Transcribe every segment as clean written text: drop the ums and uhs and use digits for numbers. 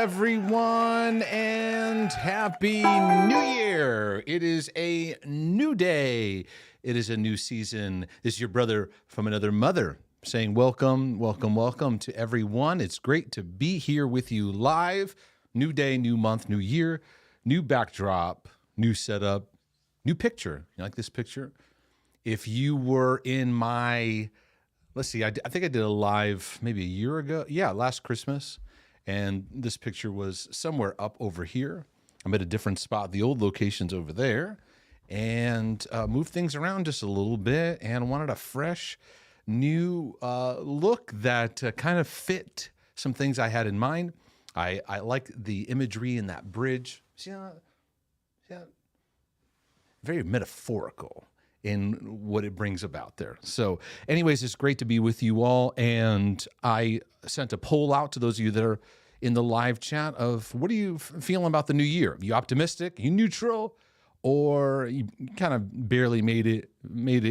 everyone, and Happy New Year. It is a new day. It is a new season. This is your brother from another mother saying welcome, welcome, welcome to everyone. It's great to be here with you live. New day, new month, new year, new backdrop, new setup, new picture. You like this picture? If you were in my, let's see, I think I did a live maybe a year ago. Yeah, last Christmas. And this picture was somewhere up over here. I'm at a different spot. The old location's over there. And moved things around just a little bit and wanted a fresh, new look that kind of fit some things I had in mind. I like the imagery in that bridge. See how, very metaphorical in what it brings about there. So anyways, it's great to be with you all. And I sent a poll out to those of you that are in the live chat of what are you feeling about the new year? You optimistic, you neutral, or you kind of barely made it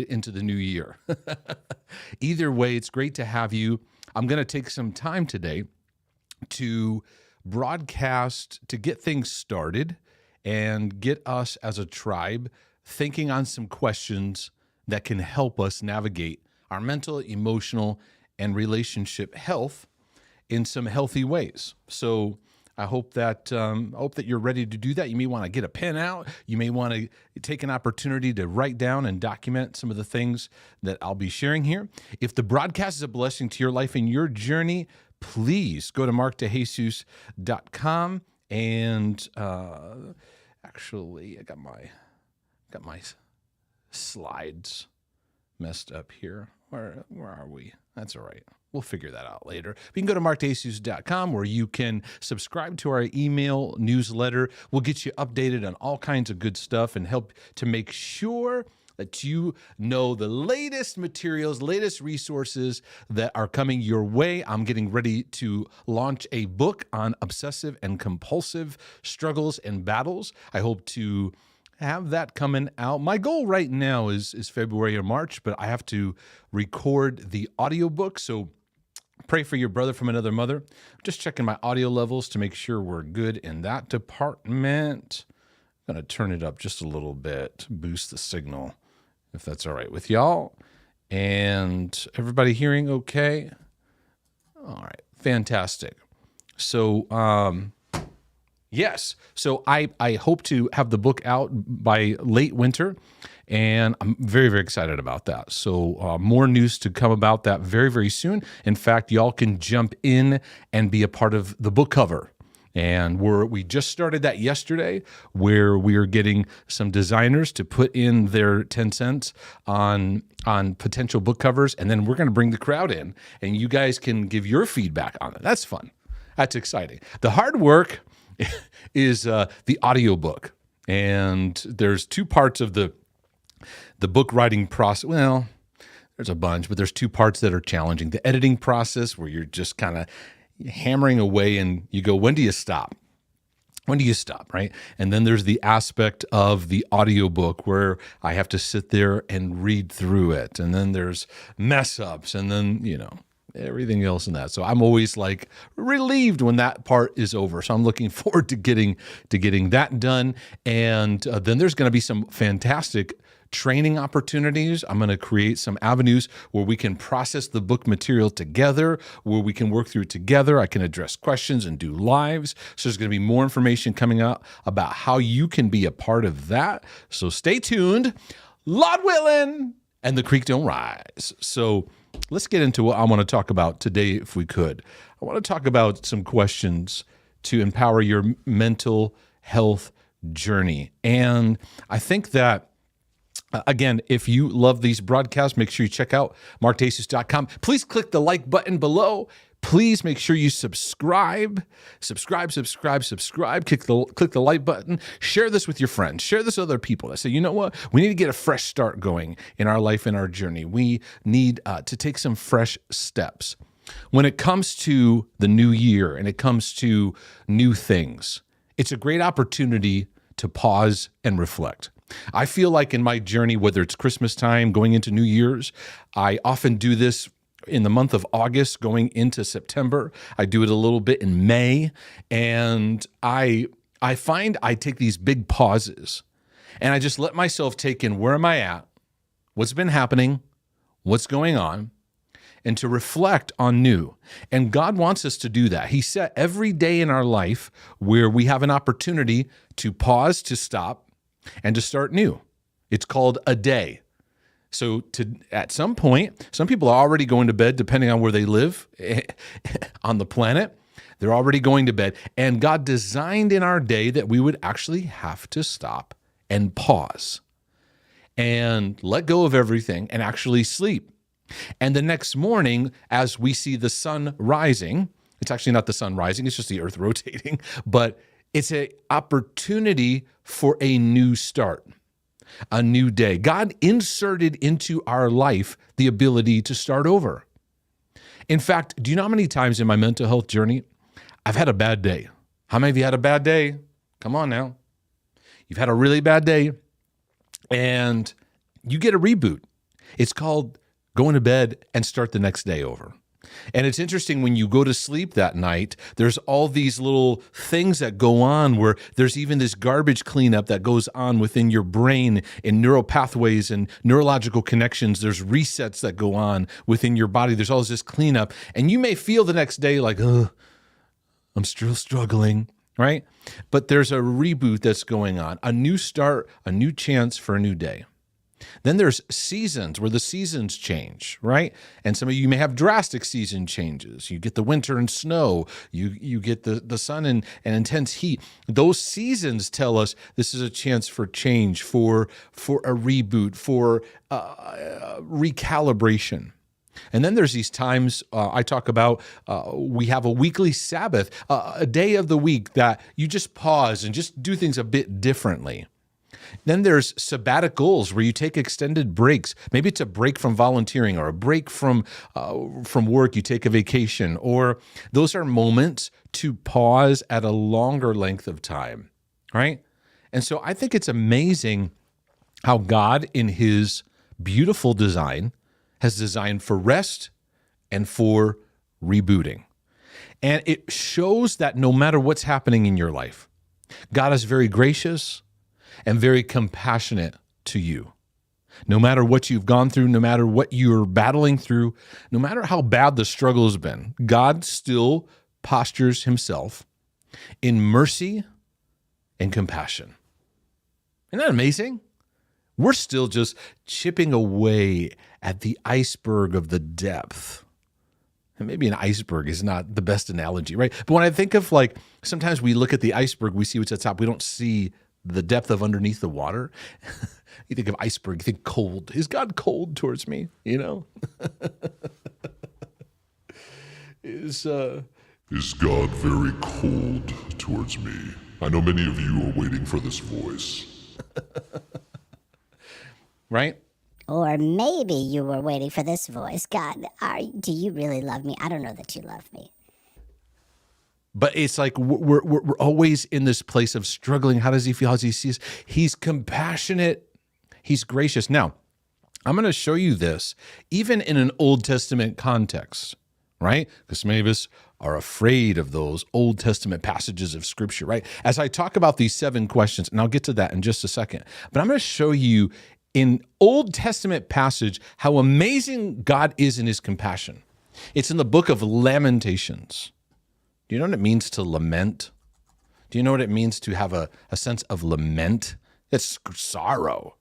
into the new year? Either way, it's great to have you. I'm going to take some time today to broadcast, to get things started and get us as a tribe thinking on some questions that can help us navigate our mental, emotional, and relationship health in some healthy ways. So I hope that you're ready to do that. You may want to get a pen out. You may want to take an opportunity to write down and document some of the things that I'll be sharing here. If the broadcast is a blessing to your life and your journey, please go to markdejesus.com and actually I got my slides messed up here. Where are we? That's all right. We'll figure that out later. You can go to markdejesus.com where you can subscribe to our email newsletter. We'll get you updated on all kinds of good stuff and help to make sure that you know the latest materials, latest resources that are coming your way. I'm getting ready to launch a book on obsessive and compulsive struggles and battles. I hope to have that coming out. My goal right now is February or March, but I have to record the audiobook. So pray for your brother from another mother. Just checking my audio levels to make sure we're good in that department. I'm going to turn it up just a little bit, boost the signal, if that's all right with y'all. And everybody hearing okay? All right, fantastic. So, yes. So I hope to have the book out by late winter, and I'm very, very excited about that. So more news to come about that very, very soon. In fact, y'all can jump in and be a part of the book cover. And we just started that yesterday, where we are getting some designers to put in their 10 cents on potential book covers, and then we're going to bring the crowd in, and you guys can give your feedback on it. That's fun. That's exciting. The hard work is the audiobook. And there's two parts of the book writing process. Well, there's a bunch, but there's two parts that are challenging. The editing process, where you're just kind of hammering away and you go, when do you stop? When do you stop, right? And then there's the aspect of the audiobook where I have to sit there and read through it. And then there's mess ups, and then, everything else in that. So I'm always like relieved when that part is over. So I'm looking forward to getting that done. And then there's going to be some fantastic training opportunities. I'm going to create some avenues where we can process the book material together, where we can work through it together. I can address questions and do lives. So there's going to be more information coming out about how you can be a part of that. So stay tuned. Lord willing, and the creek don't rise. So let's get into what I want to talk about today, if we could. I want to talk about some questions to empower your mental health journey. And I think that, again, if you love these broadcasts, make sure you check out markdejesus.com. Please click the like button below. Please make sure you subscribe. Click the like button. Share this with your friends. Share this with other people that say, you know what? We need to get a fresh start going in our life, in our journey. We need to take some fresh steps. When it comes to the new year and it comes to new things, it's a great opportunity to pause and reflect. I feel like in my journey, whether it's Christmas time, going into New Year's, I often do this in the month of August going into September. I do it a little bit in May. And I find I take these big pauses and I just let myself take in, where am I at? What's been happening? What's going on? And to reflect on new. And God wants us to do that. He set every day in our life where we have an opportunity to pause, to stop, and to start new. It's called a day. So at some point, some people are already going to bed, depending on where they live on the planet. They're already going to bed. And God designed in our day that we would actually have to stop and pause and let go of everything and actually sleep. And the next morning, as we see the sun rising, it's actually not the sun rising, it's just the earth rotating, but it's an opportunity for a new start, a new day. God inserted into our life the ability to start over. In fact, do you know how many times in my mental health journey, I've had a bad day? How many of you had a bad day? Come on now. You've had a really bad day and you get a reboot. It's called going to bed and start the next day over. And it's interesting, when you go to sleep that night, there's all these little things that go on where there's even this garbage cleanup that goes on within your brain in neural pathways and neurological connections. There's resets that go on within your body. There's all this cleanup. And you may feel the next day like, I'm still struggling, right? But there's a reboot that's going on, a new start, a new chance for a new day. Then there's seasons where the seasons change, right? And some of you may have drastic season changes. You get the winter and snow. You get the sun and intense heat. Those seasons tell us this is a chance for change, for a reboot, for recalibration. And then there's these times I talk about, we have a weekly Sabbath, a day of the week that you just pause and just do things a bit differently. Then there's sabbaticals where you take extended breaks. Maybe it's a break from volunteering or a break from work. You take a vacation, or those are moments to pause at a longer length of time, right? And so I think it's amazing how God, in his beautiful design, has designed for rest and for rebooting. And it shows that no matter what's happening in your life, God is very gracious and very compassionate to you. No matter what you've gone through, no matter what you're battling through, no matter how bad the struggle has been, God still postures himself in mercy and compassion. Isn't that amazing? We're still just chipping away at the iceberg of the depth. And maybe an iceberg is not the best analogy, right? But when I think of, like, sometimes we look at the iceberg, we see what's at the top. We don't see the depth of underneath the water. You think of iceberg, you think cold. Is God cold towards me? You know? Is God very cold towards me? I know many of you are waiting for this voice. Right? Or maybe you were waiting for this voice. God, do you really love me? I don't know that you love me. But it's like we're always in this place of struggling. How does he feel? How does he see us? He's compassionate. He's gracious. Now, I'm going to show you this, even in an Old Testament context, right? Because many of us are afraid of those Old Testament passages of Scripture, right? As I talk about these 7 questions, and I'll get to that in just a second, but I'm going to show you in Old Testament passage how amazing God is in his compassion. It's in the book of Lamentations. Do you know what it means to lament? Do you know what it means to have a sense of lament? It's sorrow.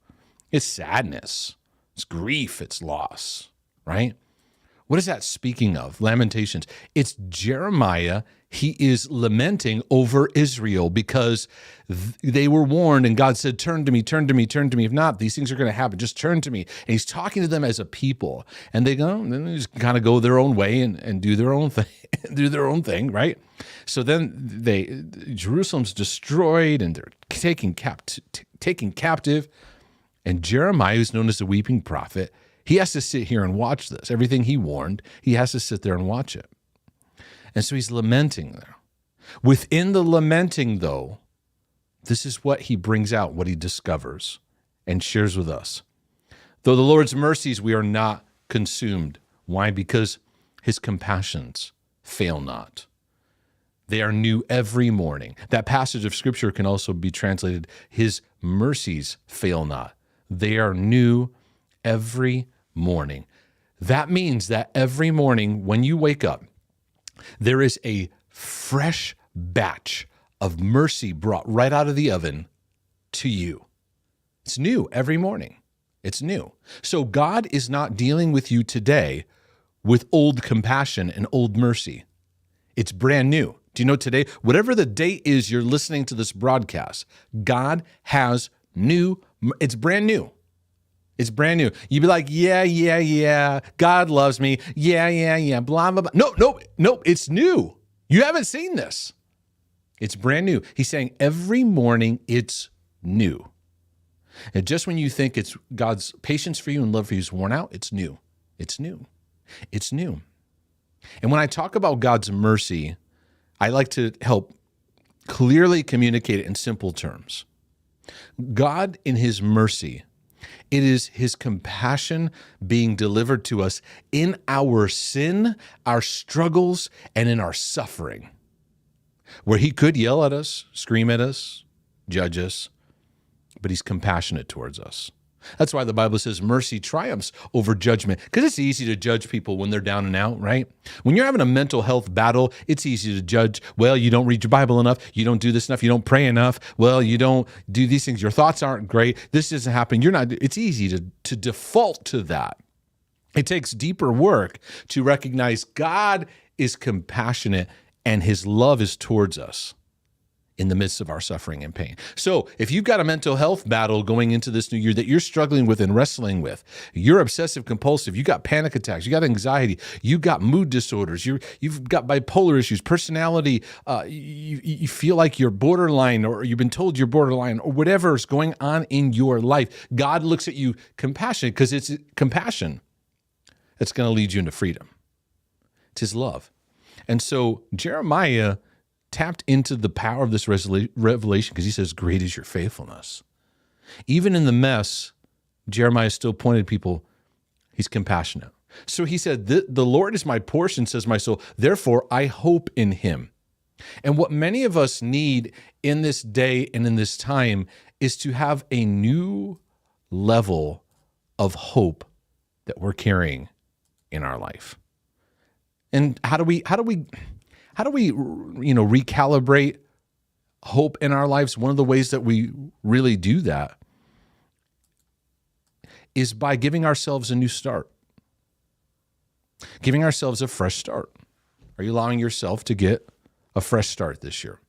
It's sadness. It's grief. It's loss, right? What is that speaking of? Lamentations. It's Jeremiah. He is lamenting over Israel because they were warned and God said, turn to me, turn to me, turn to me. If not, these things are going to happen. Just turn to me. And he's talking to them as a people. And they go, and then they just kind of go their own way and do their own thing, do their own thing, right? So then Jerusalem's destroyed and they're taken captive. And Jeremiah, who's known as the weeping prophet, he has to sit here and watch this. Everything he warned, he has to sit there and watch it. And so he's lamenting there. Within the lamenting, though, this is what he brings out, what he discovers and shares with us. Though the Lord's mercies, we are not consumed. Why? Because His compassions fail not. They are new every morning. That passage of scripture can also be translated, his mercies fail not. They are new every morning. That means that every morning when you wake up, there is a fresh batch of mercy brought right out of the oven to you. It's new every morning. It's new. So God is not dealing with you today with old compassion and old mercy. It's brand new. Do you know today, whatever the date is you're listening to this broadcast, God has it's brand new. It's brand new. You'd be like, yeah. God loves me. Yeah. Blah, blah, blah. No. It's new. You haven't seen this. It's brand new. He's saying every morning it's new. And just when you think it's God's patience for you and love for you is worn out, it's new. It's new. It's new. And when I talk about God's mercy, I like to help clearly communicate it in simple terms. God, in his mercy, it is his compassion being delivered to us in our sin, our struggles, and in our suffering. Where he could yell at us, scream at us, judge us, but he's compassionate towards us. That's why the Bible says mercy triumphs over judgment, because it's easy to judge people when they're down and out, right? When you're having a mental health battle, it's easy to judge, well, you don't read your Bible enough, you don't do this enough, you don't pray enough, well, you don't do these things, your thoughts aren't great, this isn't happening, it's easy to default to that. It takes deeper work to recognize God is compassionate and his love is towards us in the midst of our suffering and pain. So if you've got a mental health battle going into this new year that you're struggling with and wrestling with, you're obsessive compulsive, you got panic attacks, you got anxiety, you got mood disorders, you've got bipolar issues, personality, you feel like you're borderline, or you've been told you're borderline, or whatever is going on in your life, God looks at you compassionate, because it's compassion that's going to lead you into freedom. It's his love. And so Jeremiah tapped into the power of this revelation, because he says, great is your faithfulness. Even in the mess, Jeremiah still pointed people, he's compassionate. So he said, the Lord is my portion, says my soul, therefore I hope in him. And what many of us need in this day and in this time is to have a new level of hope that we're carrying in our life. And how do we recalibrate hope in our lives? One of the ways that we really do that is by giving ourselves a new start, giving ourselves a fresh start. Are you allowing yourself to get a fresh start this year?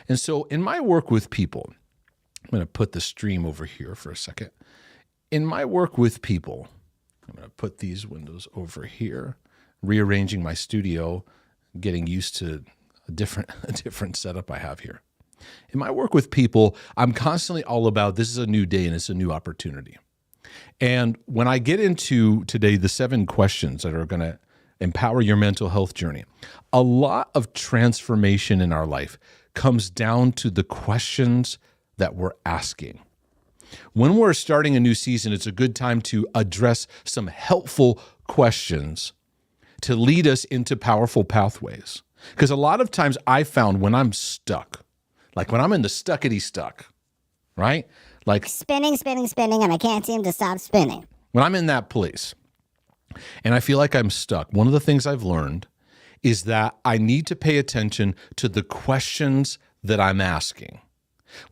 And so in my work with people, I'm going to put the stream over here for a second. In my work with people, I'm going to put these windows over here, rearranging my studio, getting used to a different setup I have here. In my work with people, I'm constantly all about, this is a new day and it's a new opportunity. And when I get into today the 7 questions that are going to empower your mental health journey, a lot of transformation in our life comes down to the questions that we're asking. When we're starting a new season, it's a good time to address some helpful questions to lead us into powerful pathways. Because a lot of times I found when I'm stuck, like when I'm in the stuckity stuck, right? Like spinning, and I can't seem to stop spinning. When I'm in that place and I feel like I'm stuck, one of the things I've learned is that I need to pay attention to the questions that I'm asking.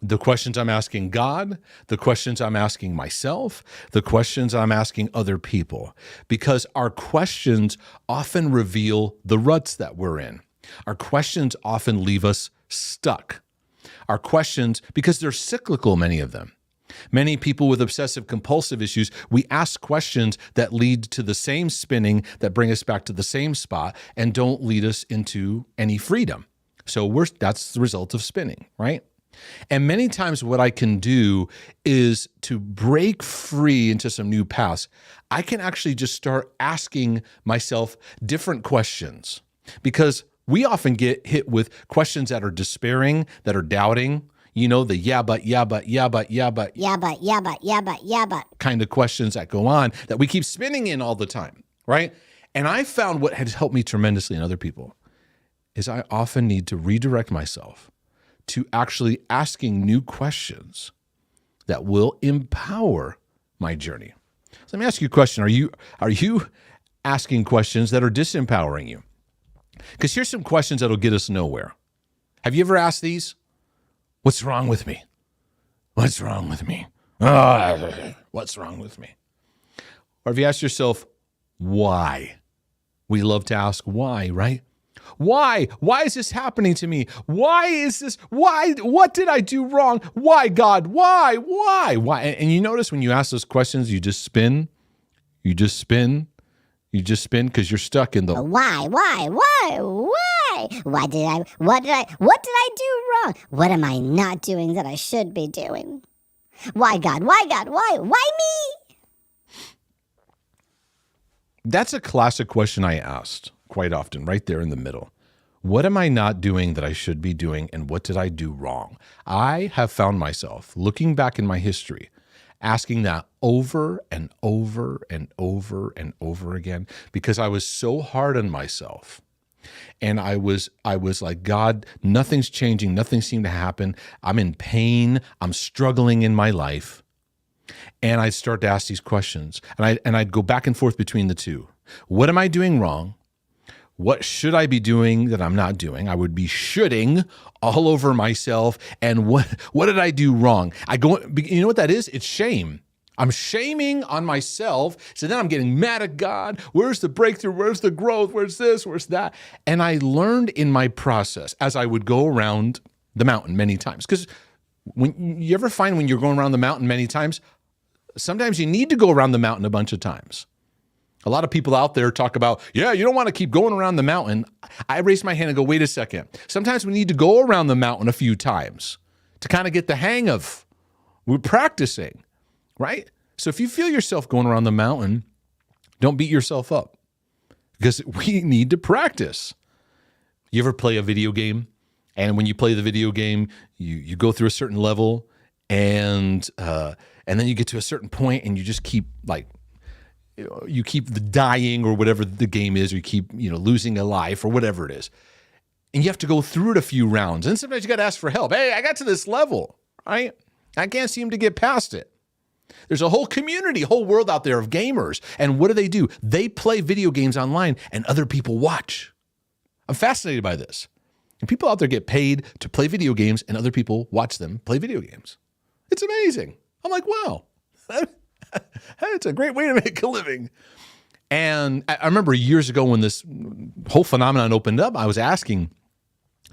The questions I'm asking God, the questions I'm asking myself, the questions I'm asking other people, because our questions often reveal the ruts that we're in. Our questions often leave us stuck. Our questions, because they're cyclical, many of them. Many people with obsessive compulsive issues, we ask questions that lead to the same spinning, that bring us back to the same spot and don't lead us into any freedom. So that's the result of spinning, right? And many times what I can do is to break free into some new paths. I can actually just start asking myself different questions, because we often get hit with questions that are despairing, that are doubting, the yeah, but kind of questions that go on that we keep spinning in all the time, right? And I found what has helped me tremendously in other people is I often need to redirect myself to actually asking new questions that will empower my journey. So let me ask you a question. Are you asking questions that are disempowering you? Because here's some questions that'll get us nowhere. Have you ever asked these? What's wrong with me? What's wrong with me? What's wrong with me? Or have you asked yourself, why? We love to ask why, right? Why? Why is this happening to me? Why is this? Why? What did I do wrong? Why, God? Why? Why? And you notice when you ask those questions, you just spin. You just spin because you're stuck in the Why? What did I do wrong? What am I not doing that I should be doing? Why, God? Why me? That's a classic question I asked quite often, right there in the middle. What am I not doing that I should be doing, and what did I do wrong? I have found myself, looking back in my history, asking that over and over and over and over again because I was so hard on myself. And I was like, God, nothing's changing. Nothing seemed to happen. I'm in pain. I'm struggling in my life. And I'd start to ask these questions. And I'd go back and forth between the two. What am I doing wrong? What should I be doing that I'm not doing? I would be shoulding all over myself. And what did I do wrong? You know what that is? It's shame. I'm shaming on myself. So then I'm getting mad at God. Where's the breakthrough? Where's the growth? Where's this? Where's that? And I learned in my process as I would go around the mountain many times. Because when you ever find when you're going around the mountain many times, sometimes you need to go around the mountain a bunch of times. A lot of people out there talk about, yeah, you don't want to keep going around the mountain. I raise my hand and go, wait a second. Sometimes we need to go around the mountain a few times to kind of get the hang of. We're practicing, right? So if you feel yourself going around the mountain, don't beat yourself up because we need to practice. You ever play a video game? And when you play the video game, you go through a certain level and then you get to a certain point and you just keep you keep the dying or whatever the game is, or you keep, losing a life or whatever it is. And you have to go through it a few rounds. And sometimes you got to ask for help. Hey, I got to this level, right? I can't seem to get past it. There's a whole community, whole world out there of gamers. And what do? They play video games online and other people watch. I'm fascinated by this. And people out there get paid to play video games and other people watch them play video games. It's amazing. I'm like, wow. It's a great way to make a living. And I remember years ago when this whole phenomenon opened up, I was asking,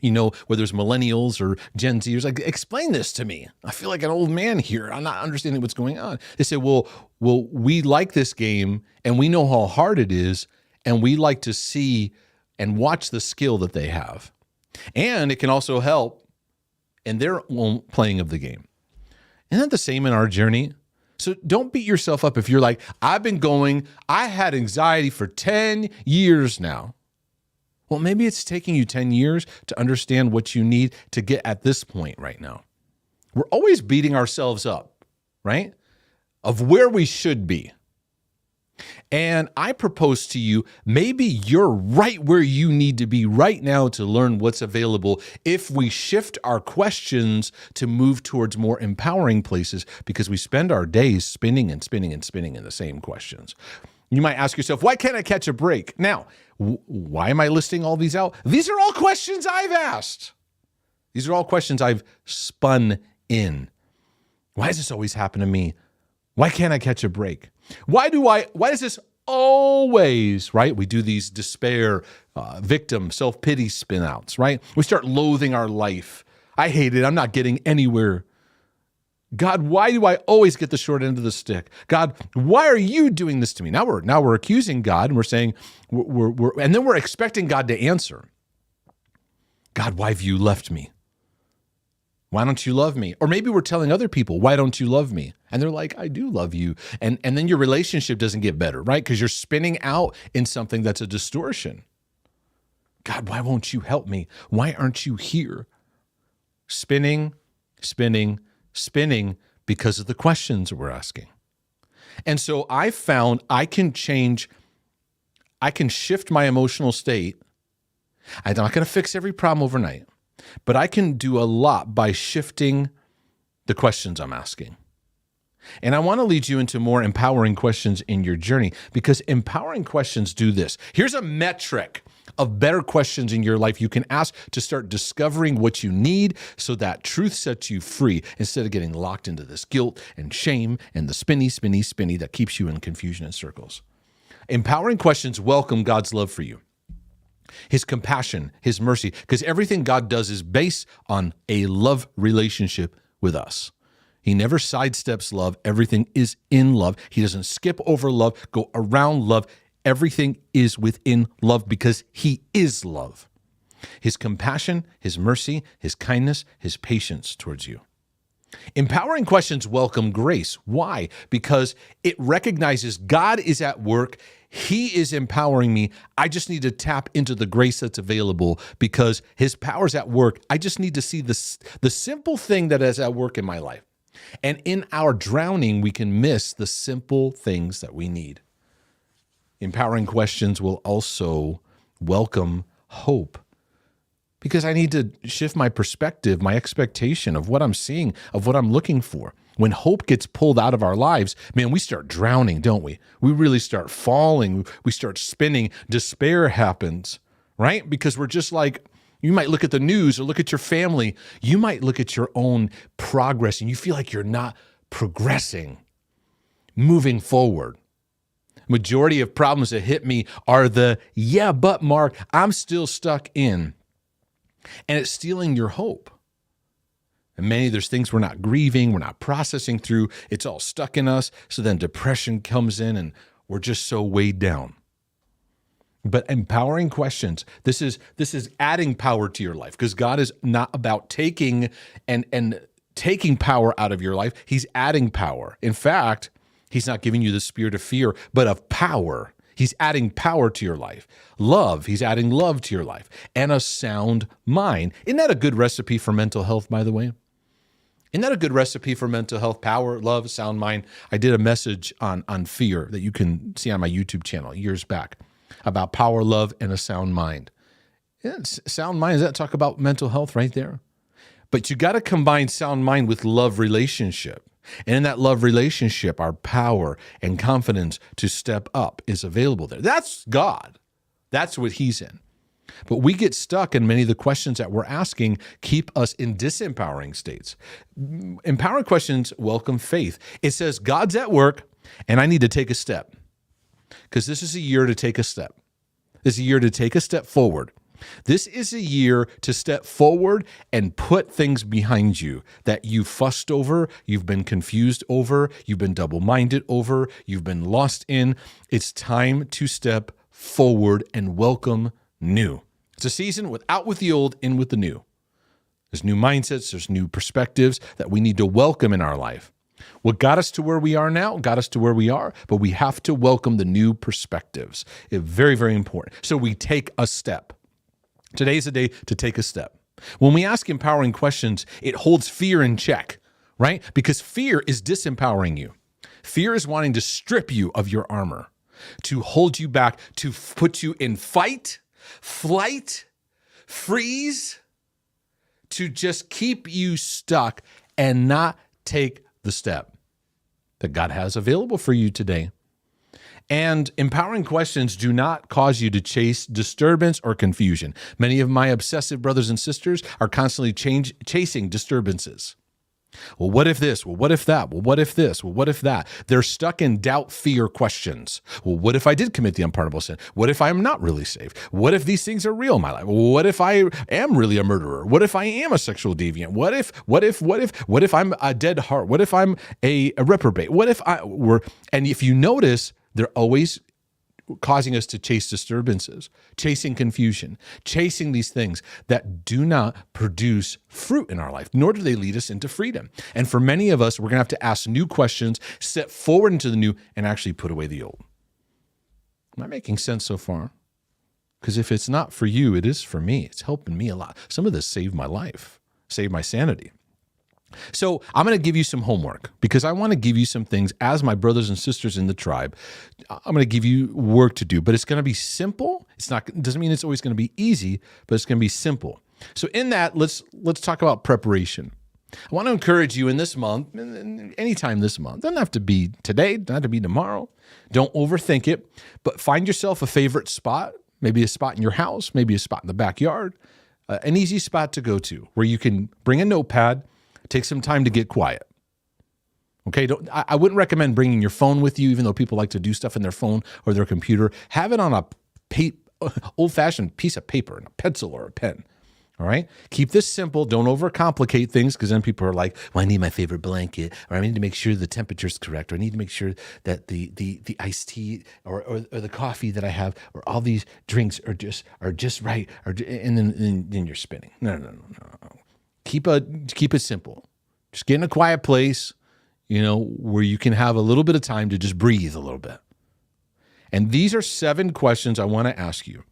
whether it's millennials or Gen Zers, like, explain this to me. I feel like an old man here. I'm not understanding what's going on. They said, well, we like this game and we know how hard it is. And we like to see and watch the skill that they have. And it can also help in their own playing of the game. Isn't that the same in our journey? So don't beat yourself up if you're like, I had anxiety for 10 years now. Well, maybe it's taking you 10 years to understand what you need to get at this point right now. We're always beating ourselves up, right? Of where we should be. And I propose to you, maybe you're right where you need to be right now to learn what's available if we shift our questions to move towards more empowering places, because we spend our days spinning and spinning and spinning in the same questions. You might ask yourself, why can't I catch a break? Now, why am I listing all these out? These are all questions I've asked. These are all questions I've spun in. Why does this always happen to me? Why can't I catch a break? Why does this always, right? We do these despair, victim, self-pity spin outs, right? We start loathing our life. I hate it. I'm not getting anywhere. God, why do I always get the short end of the stick? God, why are you doing this to me? Now we're accusing God, and we're saying, and then we're expecting God to answer. God, why have you left me? Why don't you love me? Or maybe we're telling other people, why don't you love me? And they're like, I do love you. And then your relationship doesn't get better, right? Because you're spinning out in something that's a distortion. God, why won't you help me? Why aren't you here? Spinning because of the questions we're asking. And so I found I can change I can shift my emotional state. I'm not going to fix every problem overnight, but I can do a lot by shifting the questions I'm asking. And I want to lead you into more empowering questions in your journey, because empowering questions do this. Here's a metric of better questions in your life you can ask to start discovering what you need so that truth sets you free instead of getting locked into this guilt and shame and the spinny that keeps you in confusion and circles. Empowering questions welcome God's love for you, His compassion, His mercy, because everything God does is based on a love relationship with us. He never sidesteps love. Everything is in love. He doesn't skip over love, go around love. Everything is within love because He is love. His compassion, His mercy, His kindness, His patience towards you. Empowering questions welcome grace. Why? Because it recognizes God is at work. He is empowering me. I just need to tap into the grace that's available because His power's at work. I just need to see the simple thing that is at work in my life. And in our drowning, we can miss the simple things that we need. Empowering questions will also welcome hope, because I need to shift my perspective, my expectation of what I'm seeing, of what I'm looking for. When hope gets pulled out of our lives, man, we start drowning, don't we? We really start falling. We start spinning. Despair happens, right? Because we're just like, you might look at the news or look at your family. You might look at your own progress and you feel like you're not progressing, moving forward. Majority of problems that hit me are the, yeah, but Mark, I'm still stuck in. And it's stealing your hope. And many, there's things we're not grieving, we're not processing through. It's all stuck in us. So then depression comes in and we're just so weighed down. But empowering questions, this is adding power to your life, because God is not about taking and taking power out of your life. He's adding power. In fact, He's not giving you the spirit of fear, but of power. He's adding power to your life. Love, He's adding love to your life. And a sound mind. Isn't that a good recipe for mental health, by the way? Isn't that a good recipe for mental health? Power, love, sound mind. I did a message on fear that you can see on my YouTube channel years back about power, love, and a sound mind. Yeah, sound mind, does that talk about mental health right there? But you got to combine sound mind with love relationship. And in that love relationship, our power and confidence to step up is available there. That's God. That's what He's in. But we get stuck, and many of the questions that we're asking keep us in disempowering states. Empowering questions welcome faith. It says God's at work, and I need to take a step, because this is a year to take a step. This is a year to take a step forward. This is a year to step forward and put things behind you that you fussed over, you've been confused over, you've been double-minded over, you've been lost in. It's time to step forward and welcome new. It's a season out with the old, in with the new. There's new mindsets, there's new perspectives that we need to welcome in our life. What got us to where we are now got us to where we are, but we have to welcome the new perspectives. It's very, very important. So we take a step. Today's the day to take a step. When we ask empowering questions, it holds fear in check, right? Because fear is disempowering you. Fear is wanting to strip you of your armor, to hold you back, to put you in fight, flight, freeze, to just keep you stuck and not take the step that God has available for you today. And empowering questions do not cause you to chase disturbance or confusion. Many of my obsessive brothers and sisters are constantly chasing disturbances. Well, what if this? Well, what if that? Well, what if this? Well, what if that? They're stuck in doubt, fear questions. Well, what if I did commit the unpardonable sin? What if I'm not really saved? What if these things are real in my life? What if I am really a murderer? What if I am a sexual deviant? What if I'm a dead heart? What if I'm a reprobate? What if and if you notice, they're always causing us to chase disturbances, chasing confusion, chasing these things that do not produce fruit in our life, nor do they lead us into freedom. And for many of us, we're going to have to ask new questions, step forward into the new, and actually put away the old. Am I making sense so far? Because if it's not for you, it is for me. It's helping me a lot. Some of this saved my life, saved my sanity. So I'm going to give you some homework because I want to give you some things as my brothers and sisters in the tribe. I'm going to give you work to do, but it's going to be simple. It doesn't mean it's always going to be easy, but it's going to be simple. So in that, let's talk about preparation. I want to encourage you in this month, anytime this month, doesn't have to be today, doesn't have to be tomorrow. Don't overthink it, but find yourself a favorite spot, maybe a spot in your house, maybe a spot in the backyard, an easy spot to go to where you can bring a notepad, take some time to get quiet. Okay, I wouldn't recommend bringing your phone with you, even though people like to do stuff in their phone or their computer. Have it on a old-fashioned piece of paper and a pencil or a pen. All right? Keep this simple. Don't overcomplicate things because then people are like, well, I need my favorite blanket, or I need to make sure the temperature's correct, or I need to make sure that the iced tea or the coffee that I have or all these drinks are just right, and then you're spinning. No. Keep it simple. Just get in a quiet place, where you can have a little bit of time to just breathe a little bit. And these are 7 questions I want to ask you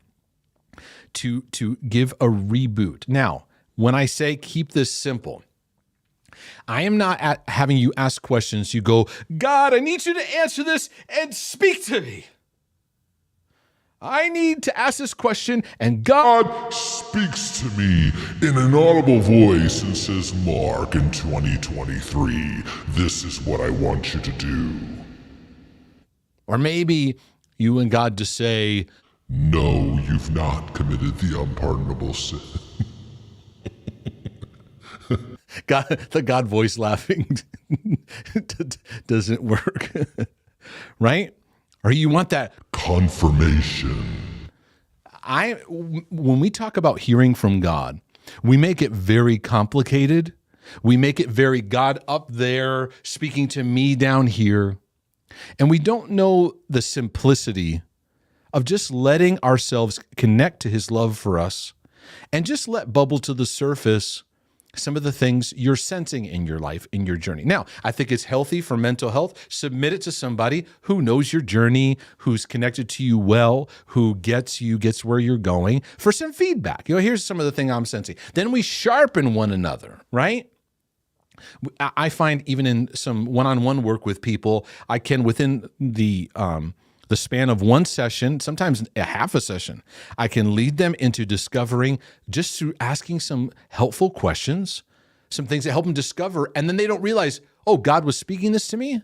to give a reboot. Now, when I say keep this simple, I am not having you ask questions. You go, God, I need you to answer this and speak to me. I need to ask this question, and God speaks to me in an audible voice and says, Mark, in 2023, this is what I want you to do. Or maybe you and God just say, no, you've not committed the unpardonable sin. The God voice laughing doesn't work, right? Or you want that confirmation. When we talk about hearing from God, we make it very complicated. We make it very God up there speaking to me down here. And we don't know the simplicity of just letting ourselves connect to his love for us and just let bubble to the surface some of the things you're sensing in your life, in your journey. Now, I think it's healthy for mental health. Submit it to somebody who knows your journey, who's connected to you well, who gets where you're going for some feedback. Here's some of the thing I'm sensing. Then we sharpen one another, right? I find even in some one-on-one work with people, I can, within the span of one session, sometimes a half a session, I can lead them into discovering just through asking some helpful questions, some things that help them discover, and then they don't realize, oh, God was speaking this to me?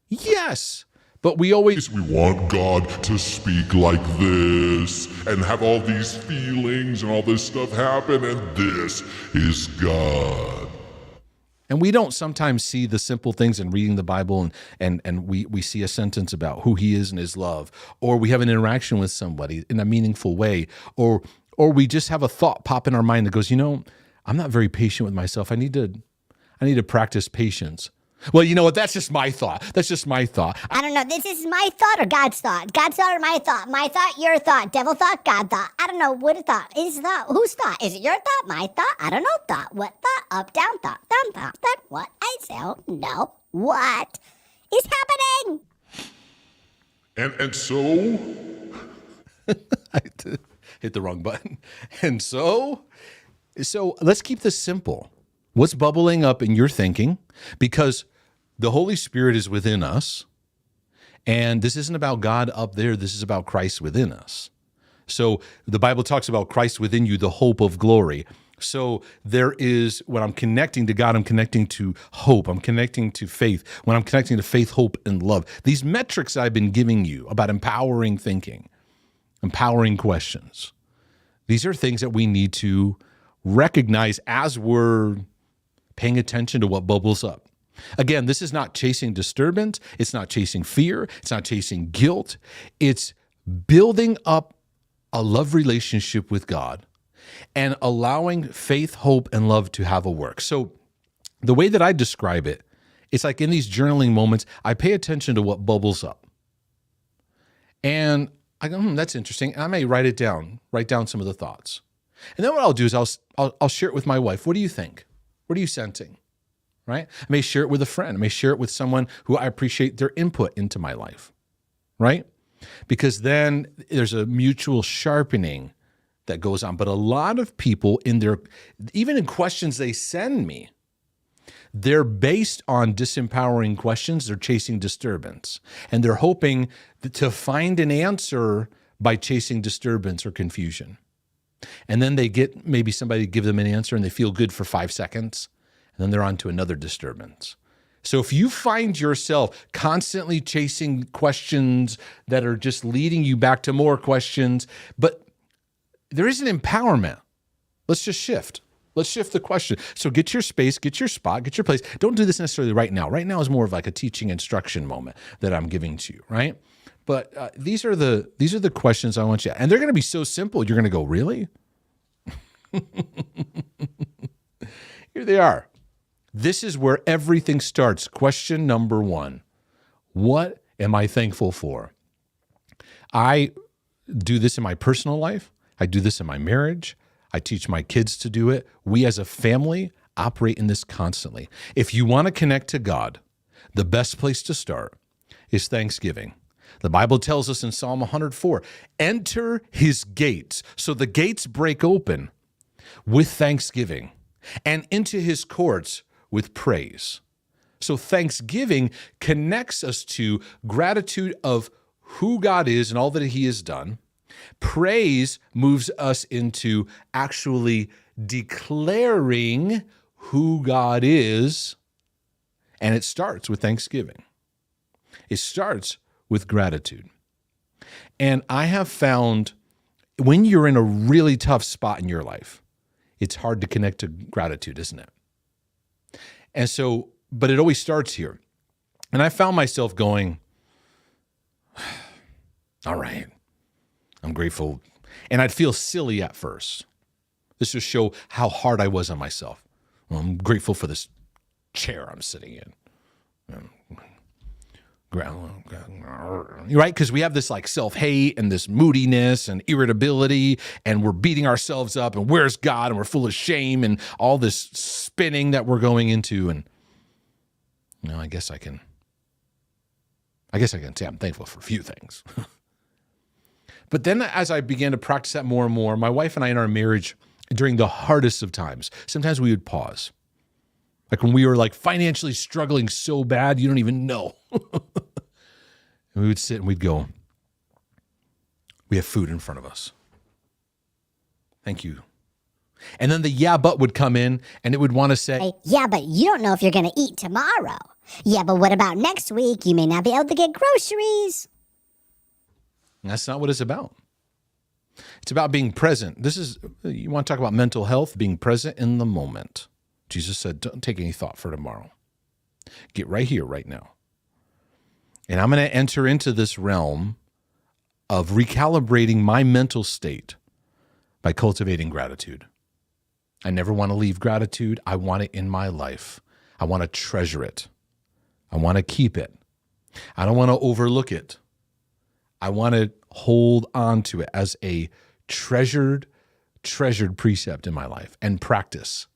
Yes. But we want God to speak like this and have all these feelings and all this stuff happen, and this is God. And we don't sometimes see the simple things in reading the Bible and we see a sentence about who he is and his love, or we have an interaction with somebody in a meaningful way, or we just have a thought pop in our mind that goes, I'm not very patient with myself. I need to practice patience. Well, you know what? That's just my thought. I don't know. This is my thought or God's thought? God's thought or my thought? My thought, your thought, devil thought, God thought. I don't know what thought. Is thought? Whose thought? Is it your thought? My thought? I don't know thought. What thought? Up, down thought. Down thought. That what? I don't know. What is happening? And so? I hit the wrong button. And so let's keep this simple. What's bubbling up in your thinking? Because the Holy Spirit is within us, and this isn't about God up there. This is about Christ within us. So the Bible talks about Christ within you, the hope of glory. So there is, when I'm connecting to God, I'm connecting to hope. I'm connecting to faith. When I'm connecting to faith, hope, and love. These metrics I've been giving you about empowering thinking, empowering questions, these are things that we need to recognize as we're paying attention to what bubbles up. Again, this is not chasing disturbance. It's not chasing fear. It's not chasing guilt. It's building up a love relationship with God and allowing faith, hope, and love to have a work. So the way that I describe it, it's like in these journaling moments, I pay attention to what bubbles up. And I go, that's interesting. And I may write down some of the thoughts. And then what I'll do is I'll share it with my wife. What do you think? What are you sensing? Right? I may share it with a friend. I may share it with someone who I appreciate their input into my life. Right? Because then there's a mutual sharpening that goes on. But a lot of people even in questions they send me, they're based on disempowering questions. They're chasing disturbance. And they're hoping to find an answer by chasing disturbance or confusion. And then they get maybe somebody to give them an answer and they feel good for 5 seconds. And then they're on to another disturbance. So if you find yourself constantly chasing questions that are just leading you back to more questions, but there isn't empowerment, let's just shift. Let's shift the question. So get your space, get your spot, get your place. Don't do this necessarily right now. Right now is more of like a teaching instruction moment that I'm giving to you, right? But these are the questions I want you, and they're going to be so simple. You're going to go, really? Here they are. This is where everything starts. Question number 1. What am I thankful for? I do this in my personal life. I do this in my marriage. I teach my kids to do it. We as a family operate in this constantly. If you want to connect to God, the best place to start is Thanksgiving. The Bible tells us in Psalm 104, enter his gates. So the gates break open with thanksgiving and into his courts with praise. So thanksgiving connects us to gratitude of who God is and all that he has done. Praise moves us into actually declaring who God is, and it starts with thanksgiving. It starts with gratitude. And I have found when you're in a really tough spot in your life, it's hard to connect to gratitude, isn't it? And so, but it always starts here. And I found myself going, all right, I'm grateful. And I'd feel silly at first. This will show how hard I was on myself. Well, I'm grateful for this chair I'm sitting in. Right? Because we have this like self-hate and this moodiness and irritability, and we're beating ourselves up, and where's God? And we're full of shame and all this spinning that we're going into. And I guess I can say I'm thankful for a few things. But then as I began to practice that more and more, my wife and I in our marriage, during the hardest of times, sometimes we would pause. Like when we were like financially struggling so bad, you don't even know. And we would sit and we'd go, we have food in front of us. Thank you. And then the yeah, but would come in and it would want to say, yeah, but you don't know if you're going to eat tomorrow. Yeah, but what about next week? You may not be able to get groceries. That's not what it's about. It's about being present. You want to talk about mental health, being present in the moment. Jesus said, don't take any thought for tomorrow. Get right here, right now. And I'm going to enter into this realm of recalibrating my mental state by cultivating gratitude. I never want to leave gratitude. I want it in my life. I want to treasure it. I want to keep it. I don't want to overlook it. I want to hold on to it as a treasured precept in my life and practice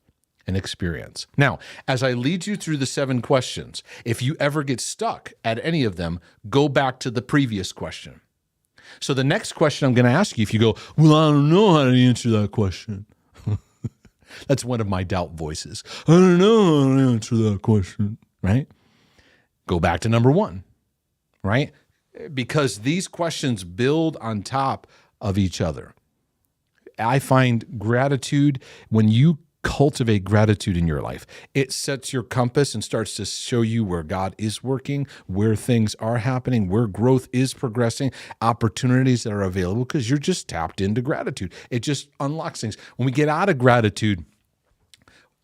and experience. Now, as I lead you through the 7 questions, if you ever get stuck at any of them, go back to the previous question. So the next question I'm going to ask you, if you go, well, I don't know how to answer that question. That's one of my doubt voices. I don't know how to answer that question, right? Go back to number 1, right? Because these questions build on top of each other. I find gratitude, when you cultivate gratitude in your life, it sets your compass and starts to show you where God is working, where things are happening, where growth is progressing, opportunities that are available, because you're just tapped into gratitude. It just unlocks things. When we get out of gratitude,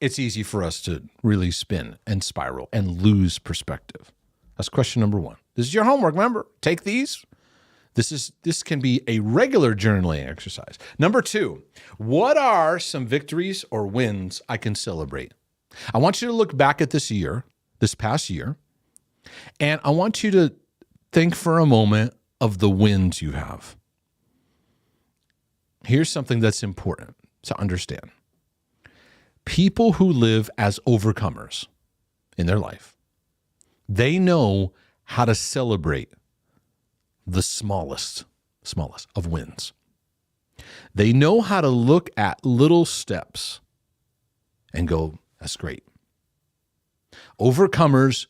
it's easy for us to really spin and spiral and lose perspective. That's question number 1. This is your homework. Remember, take these. This can be a regular journaling exercise. Number 2, what are some victories or wins I can celebrate? I want you to look back at this past year, and I want you to think for a moment of the wins you have. Here's something that's important to understand. People who live as overcomers in their life, they know how to celebrate the smallest of wins. They know how to look at little steps and go, that's great. Overcomers,